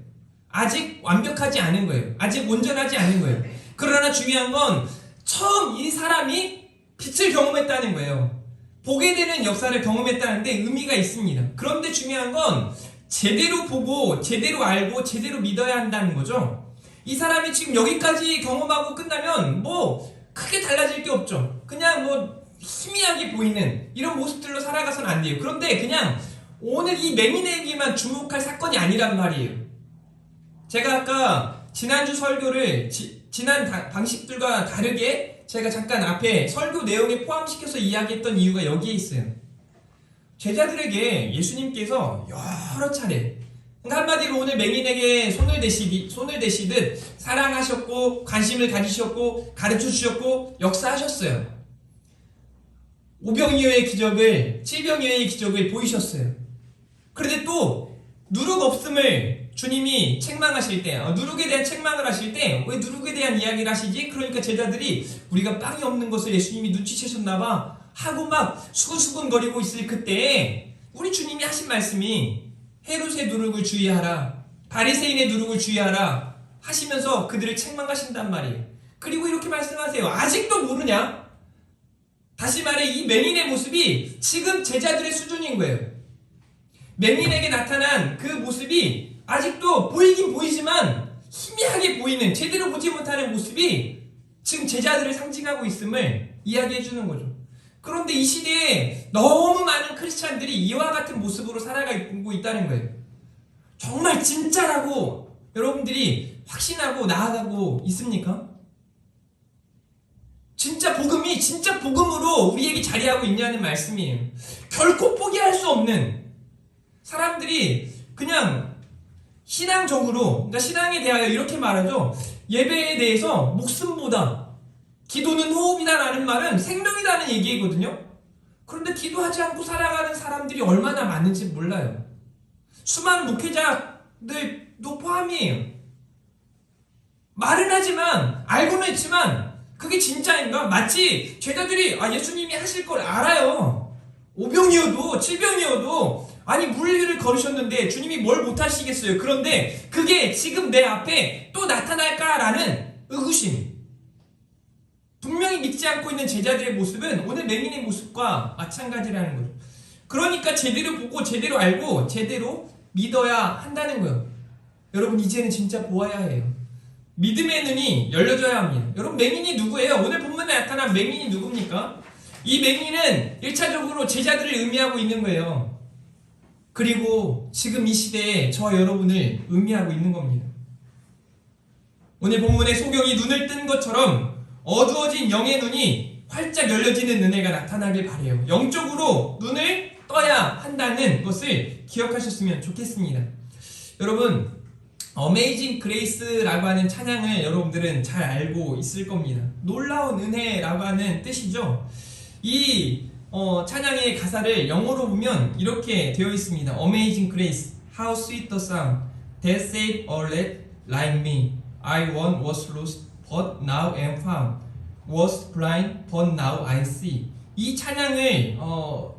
아직 완벽하지 않은 거예요. 아직 온전하지 않은 거예요. 그러나 중요한 건 처음 이 사람이 빛을 경험했다는 거예요. 보게 되는 역사를 경험했다는데 의미가 있습니다. 그런데 중요한 건 제대로 보고 제대로 알고 제대로 믿어야 한다는 거죠. 이 사람이 지금 여기까지 경험하고 끝나면 뭐 크게 달라질 게 없죠. 그냥 뭐 희미하게 보이는 이런 모습들로 살아가서는 안 돼요. 그런데 그냥 오늘 이 맹인에게만 주목할 사건이 아니란 말이에요. 제가 아까 지난주 설교를 지난 방식들과 다르게 제가 잠깐 앞에 설교 내용에 포함시켜서 이야기했던 이유가 여기에 있어요. 제자들에게 예수님께서 여러 차례, 그러니까 한마디로 오늘 맹인에게 손을 대시듯 사랑하셨고 관심을 가지셨고 가르쳐주셨고 역사하셨어요. 오병이어의 기적을, 칠병이어의 기적을 보이셨어요. 그런데 또 누룩 없음을 주님이 책망하실 때, 누룩에 대한 책망을 하실 때 왜 누룩에 대한 이야기를 하시지? 그러니까 제자들이 우리가 빵이 없는 것을 예수님이 눈치채셨나봐 하고 막 수근수근거리고 있을 그때에 우리 주님이 하신 말씀이 헤롯의 누룩을 주의하라, 바리새인의 누룩을 주의하라 하시면서 그들을 책망하신단 말이에요. 그리고 이렇게 말씀하세요. 아직도 모르냐? 다시 말해 이 맹인의 모습이 지금 제자들의 수준인 거예요. 맹인에게 나타난 그 모습이 아직도 보이긴 보이지만 희미하게 보이는, 제대로 보지 못하는 모습이 지금 제자들을 상징하고 있음을 이야기해 주는 거죠. 그런데 이 시대에 너무 많은 크리스찬들이 이와 같은 모습으로 살아가고 있다는 거예요. 정말 진짜라고 여러분들이 확신하고 나아가고 있습니까? 진짜 복음이 진짜 복음으로 우리에게 자리하고 있냐는 말씀이에요. 결코 포기할 수 없는, 사람들이 그냥 신앙적으로, 그러니까 신앙에 대하여 이렇게 말하죠. 예배에 대해서 목숨보다, 기도는 호흡이다라는 말은 생명이라는 얘기거든요. 그런데 기도하지 않고 살아가는 사람들이 얼마나 많은지 몰라요. 수많은 목회자들도 포함이에요. 말은 하지만, 알고는 있지만 그게 진짜인가? 마치 제자들이 예수님이 하실 걸 알아요. 오병이어도 칠병이어도 아니 물 위를 걸으셨는데 주님이 뭘 못하시겠어요. 그런데 그게 지금 내 앞에 또 나타날까라는 의구심. 분명히 믿지 않고 있는 제자들의 모습은 오늘 맹인의 모습과 마찬가지라는 거죠. 그러니까 제대로 보고 제대로 알고 제대로 믿어야 한다는 거예요. 여러분 이제는 진짜 보아야 해요. 믿음의 눈이 열려져야 합니다. 여러분 맹인이 누구예요? 오늘 본문에 나타난 맹인이 누굽니까? 이 맹인은 1차적으로 제자들을 의미하고 있는 거예요. 그리고 지금 이 시대에 저와 여러분을 의미하고 있는 겁니다. 오늘 본문의 소경이 눈을 뜬 것처럼 어두워진 영의 눈이 활짝 열려지는 은혜가 나타나길 바라요. 영적으로 눈을 떠야 한다는 것을 기억하셨으면 좋겠습니다. 여러분 어메이징 그레이스라고 하는 찬양을 여러분들은 잘 알고 있을 겁니다. 놀라운 은혜라고 하는 뜻이죠. 이 찬양의 가사를 영어로 보면 이렇게 되어 있습니다. Amazing grace, how sweet the sound that saved a wretch like me. I once was lost, but now am found. Was blind, but now I see. 이 찬양을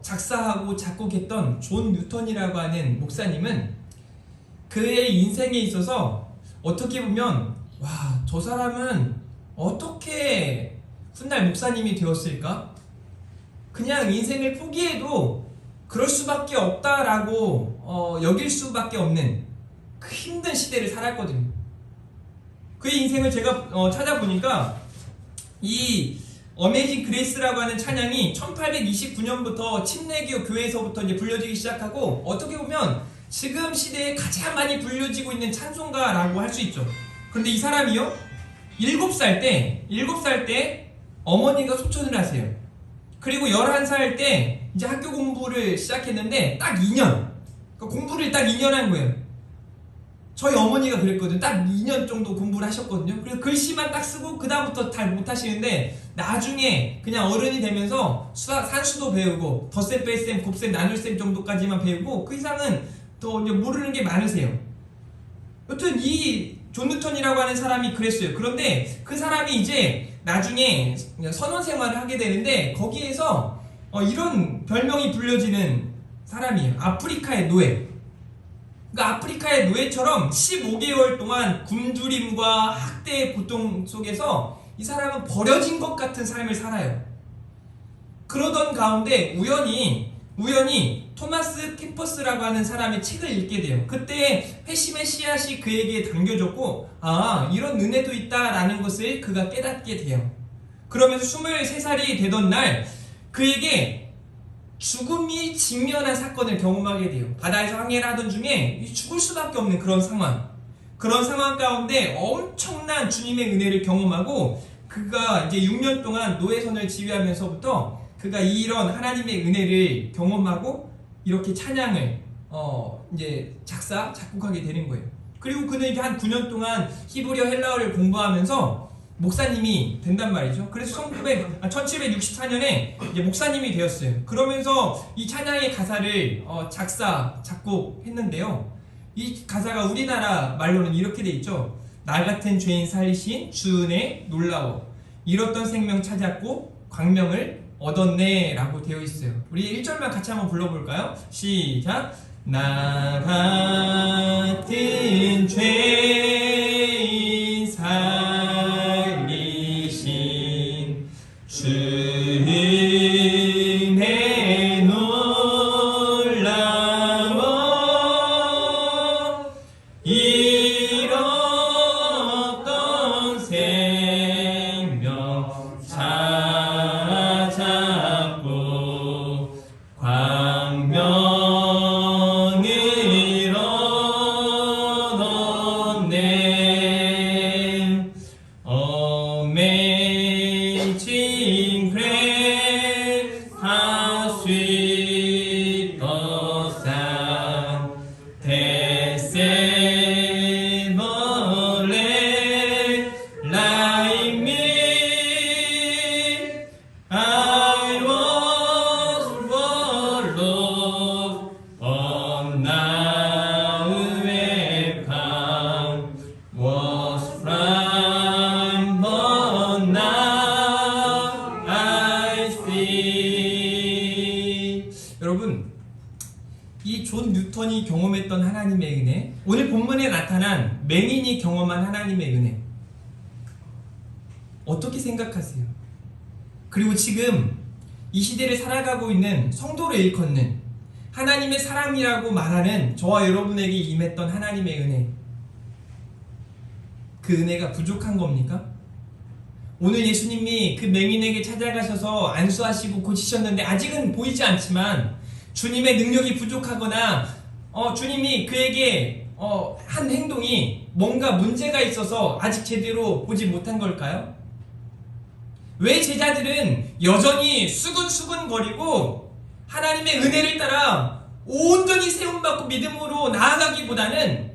작사하고 작곡했던 존 뉴턴이라고 하는 목사님은 그의 인생에 있어서 어떻게 보면 저 사람은 어떻게 훗날 목사님이 되었을까? 그냥 인생을 포기해도 그럴 수밖에 없다라고 여길 수밖에 없는 그 힘든 시대를 살았거든요. 그의 인생을 제가 찾아보니까 이 어메이징 그레이스라고 하는 찬양이 1829년부터 침례교 교회에서부터 이제 불려지기 시작하고 어떻게 보면 지금 시대에 가장 많이 불려지고 있는 찬송가라고 할 수 있죠. 그런데 이 사람이요 7살 때 어머니가 소천을 하세요. 그리고 11살 때 이제 학교 공부를 시작했는데 딱 2년 공부를 딱 2년 한 거예요. 저희 어머니가 그랬거든요. 딱 2년 정도 공부를 하셨거든요. 그래서 글씨만 딱 쓰고 그 다음부터 잘 못하시는데 나중에 그냥 어른이 되면서 산수도 배우고 덧셈, 뺄셈, 곱셈, 나눌셈 정도까지만 배우고 그 이상은 또 이제 모르는 게 많으세요. 여튼 이 존 뉴턴이라고 하는 사람이 그랬어요. 그런데 그 사람이 이제 나중에 선원 생활을 하게 되는데 거기에서 이런 별명이 불려지는 사람이에요. 아프리카의 노예. 그러니까 아프리카의 노예처럼 15개월 동안 굶주림과 학대의 고통 속에서 이 사람은 버려진 것 같은 삶을 살아요. 그러던 가운데 우연히 토마스 캠퍼스라고 하는 사람의 책을 읽게 돼요. 그때 회심의 씨앗이 그에게 담겨졌고 이런 은혜도 있다라는 것을 그가 깨닫게 돼요. 그러면서 23살이 되던 날 그에게 죽음이 직면한 사건을 경험하게 돼요. 바다에서 항해를 하던 중에 죽을 수밖에 없는 그런 상황 가운데 엄청난 주님의 은혜를 경험하고 그가 이제 6년 동안 노예선을 지휘하면서부터 그가 이런 하나님의 은혜를 경험하고 이렇게 찬양을 이제 작곡하게 되는 거예요. 그리고 그는 이제 한 9년 동안 히브리어 헬라어를 공부하면서 목사님이 된단 말이죠. 그래서 1764년에 이제 목사님이 되었어요. 그러면서 이 찬양의 가사를 작곡했는데요. 이 가사가 우리나라 말로는 이렇게 돼 있죠. 나 같은 죄인 살리신 주 은혜 놀라워 잃었던 생명 찾았고 광명을 얻었네 라고 되어 있어요. 우리 1절만 같이 한번 불러볼까요? 시작. 나 같은 죄인 살리신 주 생명 찾았고 광명을 얻었네. Amazing grace, how sweet the sound that saved a wretch like me. I was lost, but now am found. Was blind, but now I see. 여러분, 이 존 뉴턴이 경험했던 하나님의 은혜, 오늘 본문에 나타난 맹인이 경험한 하나님의 은혜, 어떻게 생각하세요? 그리고 지금 이 시대를 살아가고 있는 성도를 일컫는 하나님의 사람이라고 말하는 저와 여러분에게 임했던 하나님의 은혜, 그 은혜가 부족한 겁니까? 오늘 예수님이 그 맹인에게 찾아가셔서 안수하시고 고치셨는데 아직은 보이지 않지만 주님의 능력이 부족하거나 주님이 그에게 한 행동이 뭔가 문제가 있어서 아직 제대로 보지 못한 걸까요? 왜 제자들은 여전히 수근수근거리고 하나님의 은혜를 따라 온전히 세움받고 믿음으로 나아가기보다는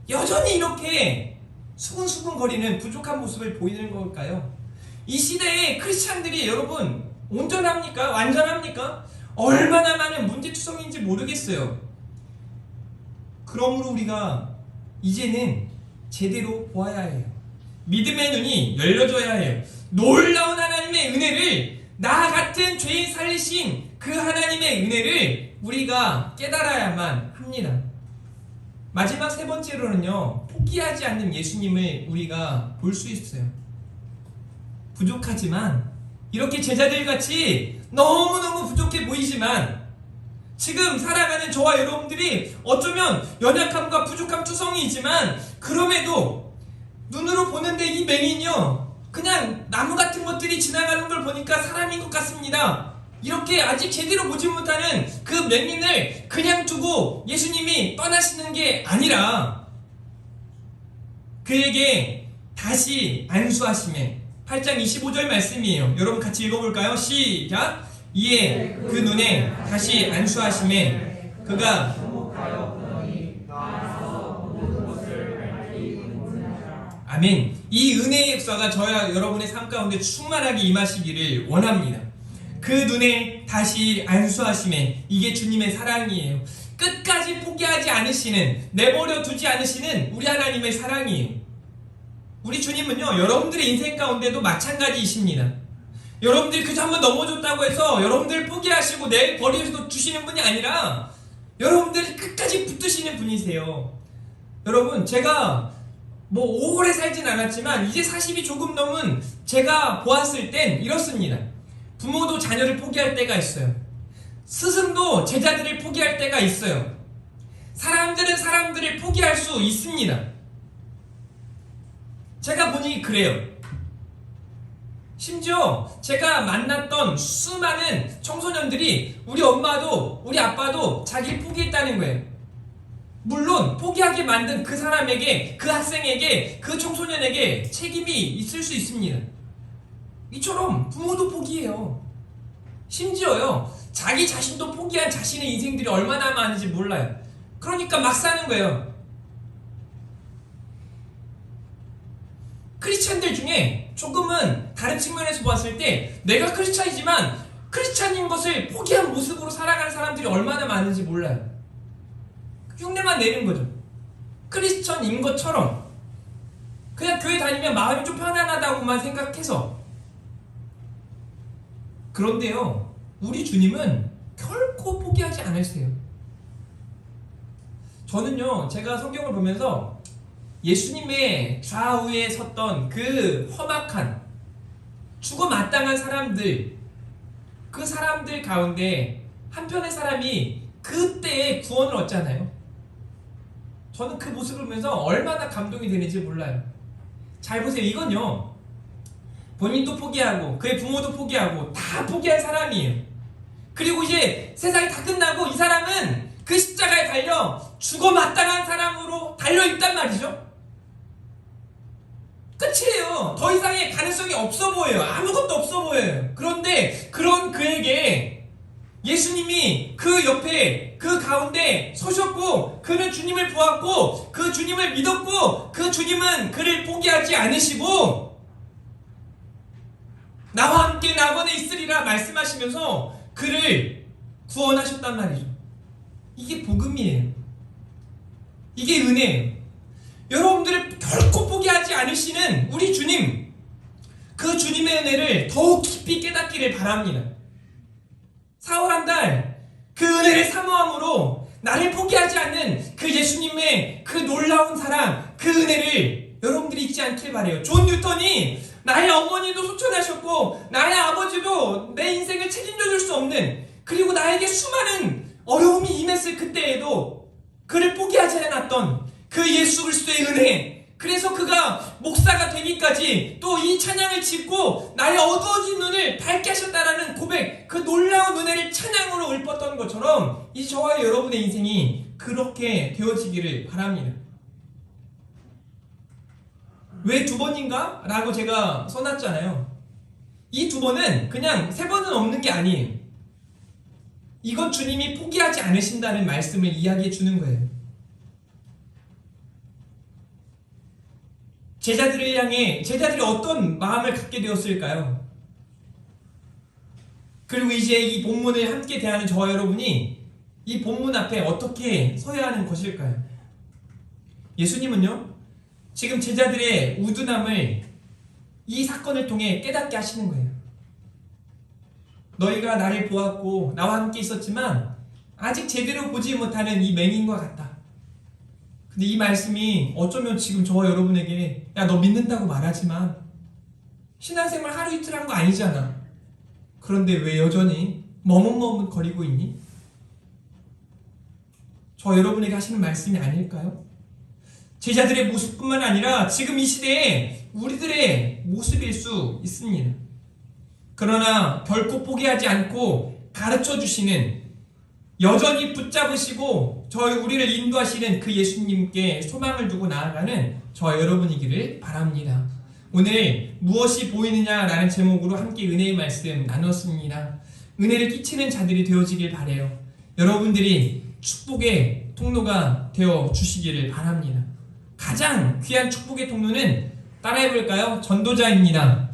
여전히 이렇게 수근수근거리는 부족한 모습을 보이는 걸까요? 이 시대에 크리스찬들이 여러분 온전합니까? 완전합니까? 얼마나 많은 문제투성인지 모르겠어요. 그러므로 우리가 이제는 제대로 보아야 해요. 믿음의 눈이 열려져야 해요. 놀라운 하나님의 은혜를, 나 같은 죄인 살리신 그 하나님의 은혜를 우리가 깨달아야만 합니다. 마지막 세 번째로는요, 포기하지 않는 예수님을 우리가 볼 수 있어요. 부족하지만, 이렇게 제자들같이 너무너무 부족해 보이지만 지금 살아가는 저와 여러분들이 어쩌면 연약함과 부족함 투성이지만 그럼에도 눈으로 보는데 이 맹인이요, 그냥 나무 같은 것들이 지나가는 걸 보니까 사람인 것 같습니다. 이렇게 아직 제대로 보지 못하는 그 맹인을 그냥 두고 예수님이 떠나시는 게 아니라 그에게 다시 안수하심에 8장 25절 말씀이에요. 여러분 같이 읽어볼까요? 시작! 이에 그 눈에 다시 안수하심에 그가 아멘. 이 은혜의 역사가 저와 여러분의 삶 가운데 충만하게 임하시기를 원합니다. 그 눈에 다시 안수하심에 이게 주님의 사랑이에요. 끝까지 포기하지 않으시는, 내버려 두지 않으시는 우리 하나님의 사랑이에요. 우리 주님은요, 여러분들의 인생 가운데도 마찬가지이십니다. 여러분들이 그저 한번 넘어졌다고 해서 여러분들을 포기하시고 내버려 두시는 분이 아니라 여러분들이 끝까지 붙드시는 분이세요. 여러분, 제가 오래 살진 않았지만 이제 40이 조금 넘은 제가 보았을 땐 이렇습니다. 부모도 자녀를 포기할 때가 있어요. 스승도 제자들을 포기할 때가 있어요. 사람들은 사람들을 포기할 수 있습니다. 제가 보니 그래요. 심지어 제가 만났던 수많은 청소년들이 우리 엄마도 우리 아빠도 자기를 포기했다는 거예요. 물론 포기하게 만든 그 사람에게, 그 학생에게, 그 청소년에게 책임이 있을 수 있습니다. 이처럼 부모도 포기해요. 심지어요, 자기 자신도 포기한 자신의 인생들이 얼마나 많은지 몰라요. 그러니까 막 사는 거예요. 크리스찬들 중에 조금은 다른 측면에서 봤을 때 내가 크리스찬이지만 크리스찬인 것을 포기한 모습으로 살아가는 사람들이 얼마나 많은지 몰라요. 흉내만 내는 거죠. 크리스찬인 것처럼 그냥 교회 다니면 마음이 좀 편안하다고만 생각해서. 그런데요, 우리 주님은 결코 포기하지 않으세요. 저는요, 제가 성경을 보면서 예수님의 좌우에 섰던 그 험악한 죽어 마땅한 사람들, 그 사람들 가운데 한편의 사람이 그때의 구원을 얻잖아요. 저는 그 모습을 보면서 얼마나 감동이 되는지 몰라요. 잘 보세요. 이건요, 본인도 포기하고 그의 부모도 포기하고 다 포기한 사람이에요. 그리고 이제 세상이 다 끝나고 이 사람은 그 십자가에 달려 죽어 마땅한 사람으로 달려있단 말이죠. 끝이에요. 더 이상의 가능성이 없어 보여요. 아무것도 없어 보여요. 그런데 그런 그에게 예수님이 그 옆에 그 가운데 서셨고, 그는 주님을 보았고 그 주님을 믿었고, 그 주님은 그를 포기하지 않으시고 나와 함께 낙원에 있으리라 말씀하시면서 그를 구원하셨단 말이죠. 이게 복음이에요. 이게 은혜예요. 여러분들을 결코 포기하지 않으시는 우리 주님, 그 주님의 은혜를 더욱 깊이 깨닫기를 바랍니다. 4월 한 달 그 은혜를 사모함으로 나를 포기하지 않는 그 예수님의 그 놀라운 사랑, 그 은혜를 여러분들이 잊지 않길 바래요. 존 뉴턴이 나의 어머니도 소천하셨고 나의 아버지도 내 인생을 책임져 줄 수 없는, 그리고 나에게 수많은 어려움이 임했을 그때에도 그를 포기하지 않았던 그 예수 그리스도의 은혜, 그래서 그가 목사가 되기까지 또 이 찬양을 짓고 나의 어두워진 눈을 밝게 하셨다라는 고백, 그 놀라운 은혜를 찬양으로 읊었던 것처럼 이 저와 여러분의 인생이 그렇게 되어지기를 바랍니다. 왜 2번인가? 라고 제가 써놨잖아요. 이 2번은 그냥 3번은 없는 게 아니에요. 이건 주님이 포기하지 않으신다는 말씀을 이야기해 주는 거예요. 제자들을 향해 제자들이 어떤 마음을 갖게 되었을까요? 그리고 이제 이 본문을 함께 대하는 저와 여러분이 이 본문 앞에 어떻게 서야 하는 것일까요? 예수님은요, 지금 제자들의 우둔함을 이 사건을 통해 깨닫게 하시는 거예요. 너희가 나를 보았고 나와 함께 있었지만 아직 제대로 보지 못하는 이 맹인과 같다. 근데 이 말씀이 어쩌면 지금 저와 여러분에게, 야, 너 믿는다고 말하지만 신앙생활 하루 이틀 한 거 아니잖아. 그런데 왜 여전히 머뭇머뭇거리고 있니? 저 여러분에게 하시는 말씀이 아닐까요? 제자들의 모습뿐만 아니라 지금 이 시대에 우리들의 모습일 수 있습니다. 그러나 결코 포기하지 않고 가르쳐 주시는, 여전히 붙잡으시고 우리를 인도하시는 그 예수님께 소망을 두고 나아가는 저와 여러분이기를 바랍니다. 오늘 무엇이 보이느냐라는 제목으로 함께 은혜의 말씀 나눴습니다. 은혜를 끼치는 자들이 되어지길 바라요. 여러분들이 축복의 통로가 되어 주시기를 바랍니다. 가장 귀한 축복의 통로는 따라해볼까요? 전도자입니다.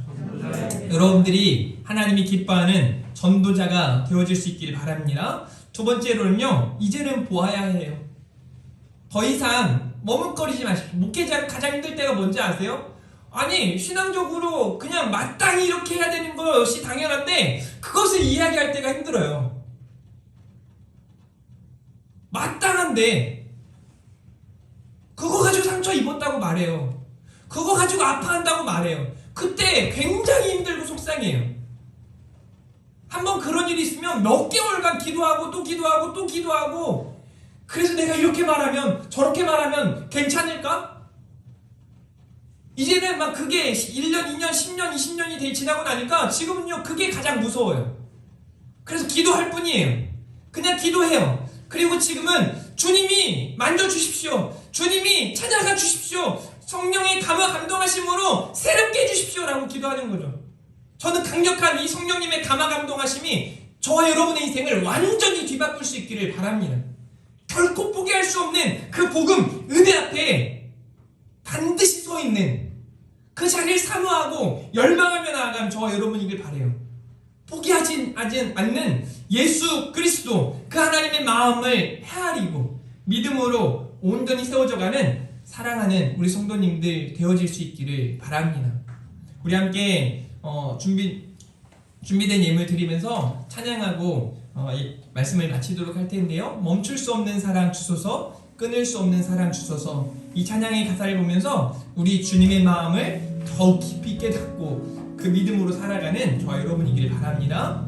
여러분들이 하나님이 기뻐하는 전도자가 되어질 수 있기를 바랍니다. 2번째로는요, 이제는 보아야 해요. 더 이상 머뭇거리지 마십시오. 목회자가 가장 힘들 때가 뭔지 아세요? 아니, 신앙적으로 그냥 마땅히 이렇게 해야 되는 것이 당연한데 그것을 이야기할 때가 힘들어요. 마땅한데 그거 가지고 상처 입었다고 말해요. 그거 가지고 아파한다고 말해요. 그때 굉장히 힘들고 속상해요. 한번 그런 일이 있으면 몇 개월간 기도하고 또 기도하고 또 기도하고, 그래서 내가 이렇게 말하면 저렇게 말하면 괜찮을까? 이제는 막 그게 1년, 2년, 10년, 20년이 지나고 나니까 지금은요, 그게 가장 무서워요. 그래서 기도할 뿐이에요. 그냥 기도해요. 그리고 지금은 주님이 만져주십시오. 주님이 찾아가 주십시오. 성령의 감동하심으로 새롭게 해주십시오 라고 기도하는 거죠. 저는 강력한 이 성령님의 감동하심이 저와 여러분의 인생을 완전히 뒤바꿀 수 있기를 바랍니다. 결코 포기할 수 없는 그 복음, 은혜 앞에 반드시 서 있는 그 자리를 사모하고 열망하며 나아가는 저와 여러분이길 바라요. 포기하지 않는 예수 그리스도, 그 하나님의 마음을 헤아리고 믿음으로 온전히 세워져가는 사랑하는 우리 성도님들 되어질 수 있기를 바랍니다. 우리 함께 준비된 예물 드리면서 찬양하고 이 말씀을 마치도록 할 텐데요. 멈출 수 없는 사랑 주소서, 끊을 수 없는 사랑 주소서. 이 찬양의 가사를 보면서 우리 주님의 마음을 더욱 깊이 깨닫고 그 믿음으로 살아가는 저와 여러분이기를 바랍니다.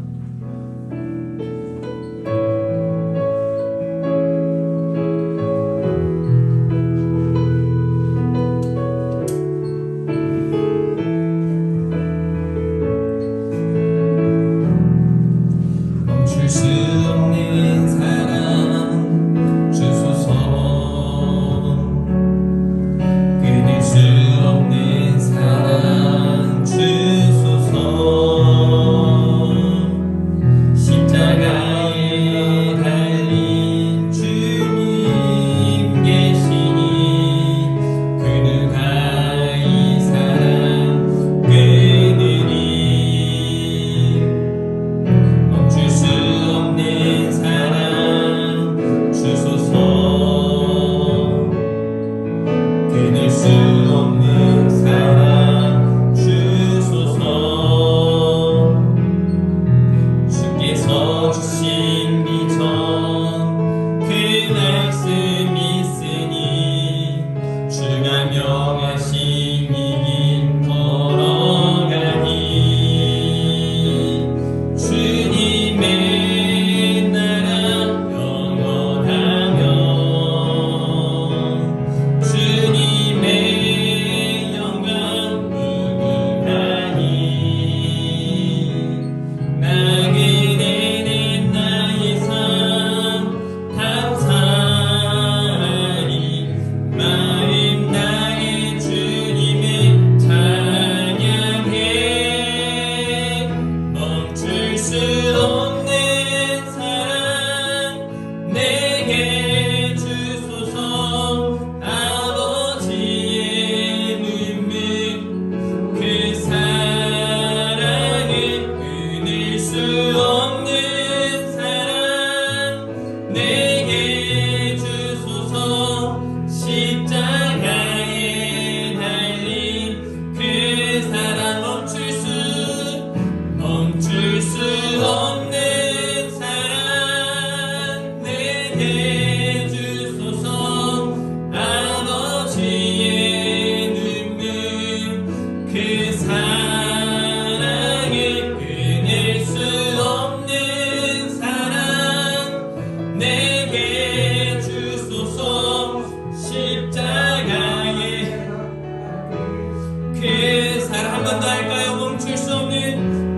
사랑도 할까요?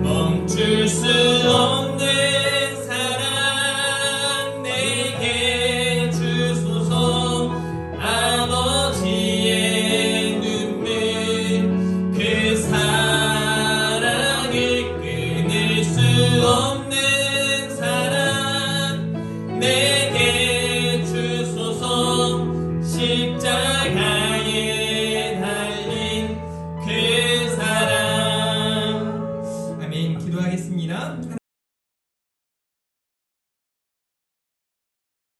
멈출 수 없는 사랑 내게 주소서. 아버지의 눈물 그 사랑을 끊을 수 없는 사랑 내게 주소서. 십자가에 달린 그 사랑. 아멘. 기도하겠습니다.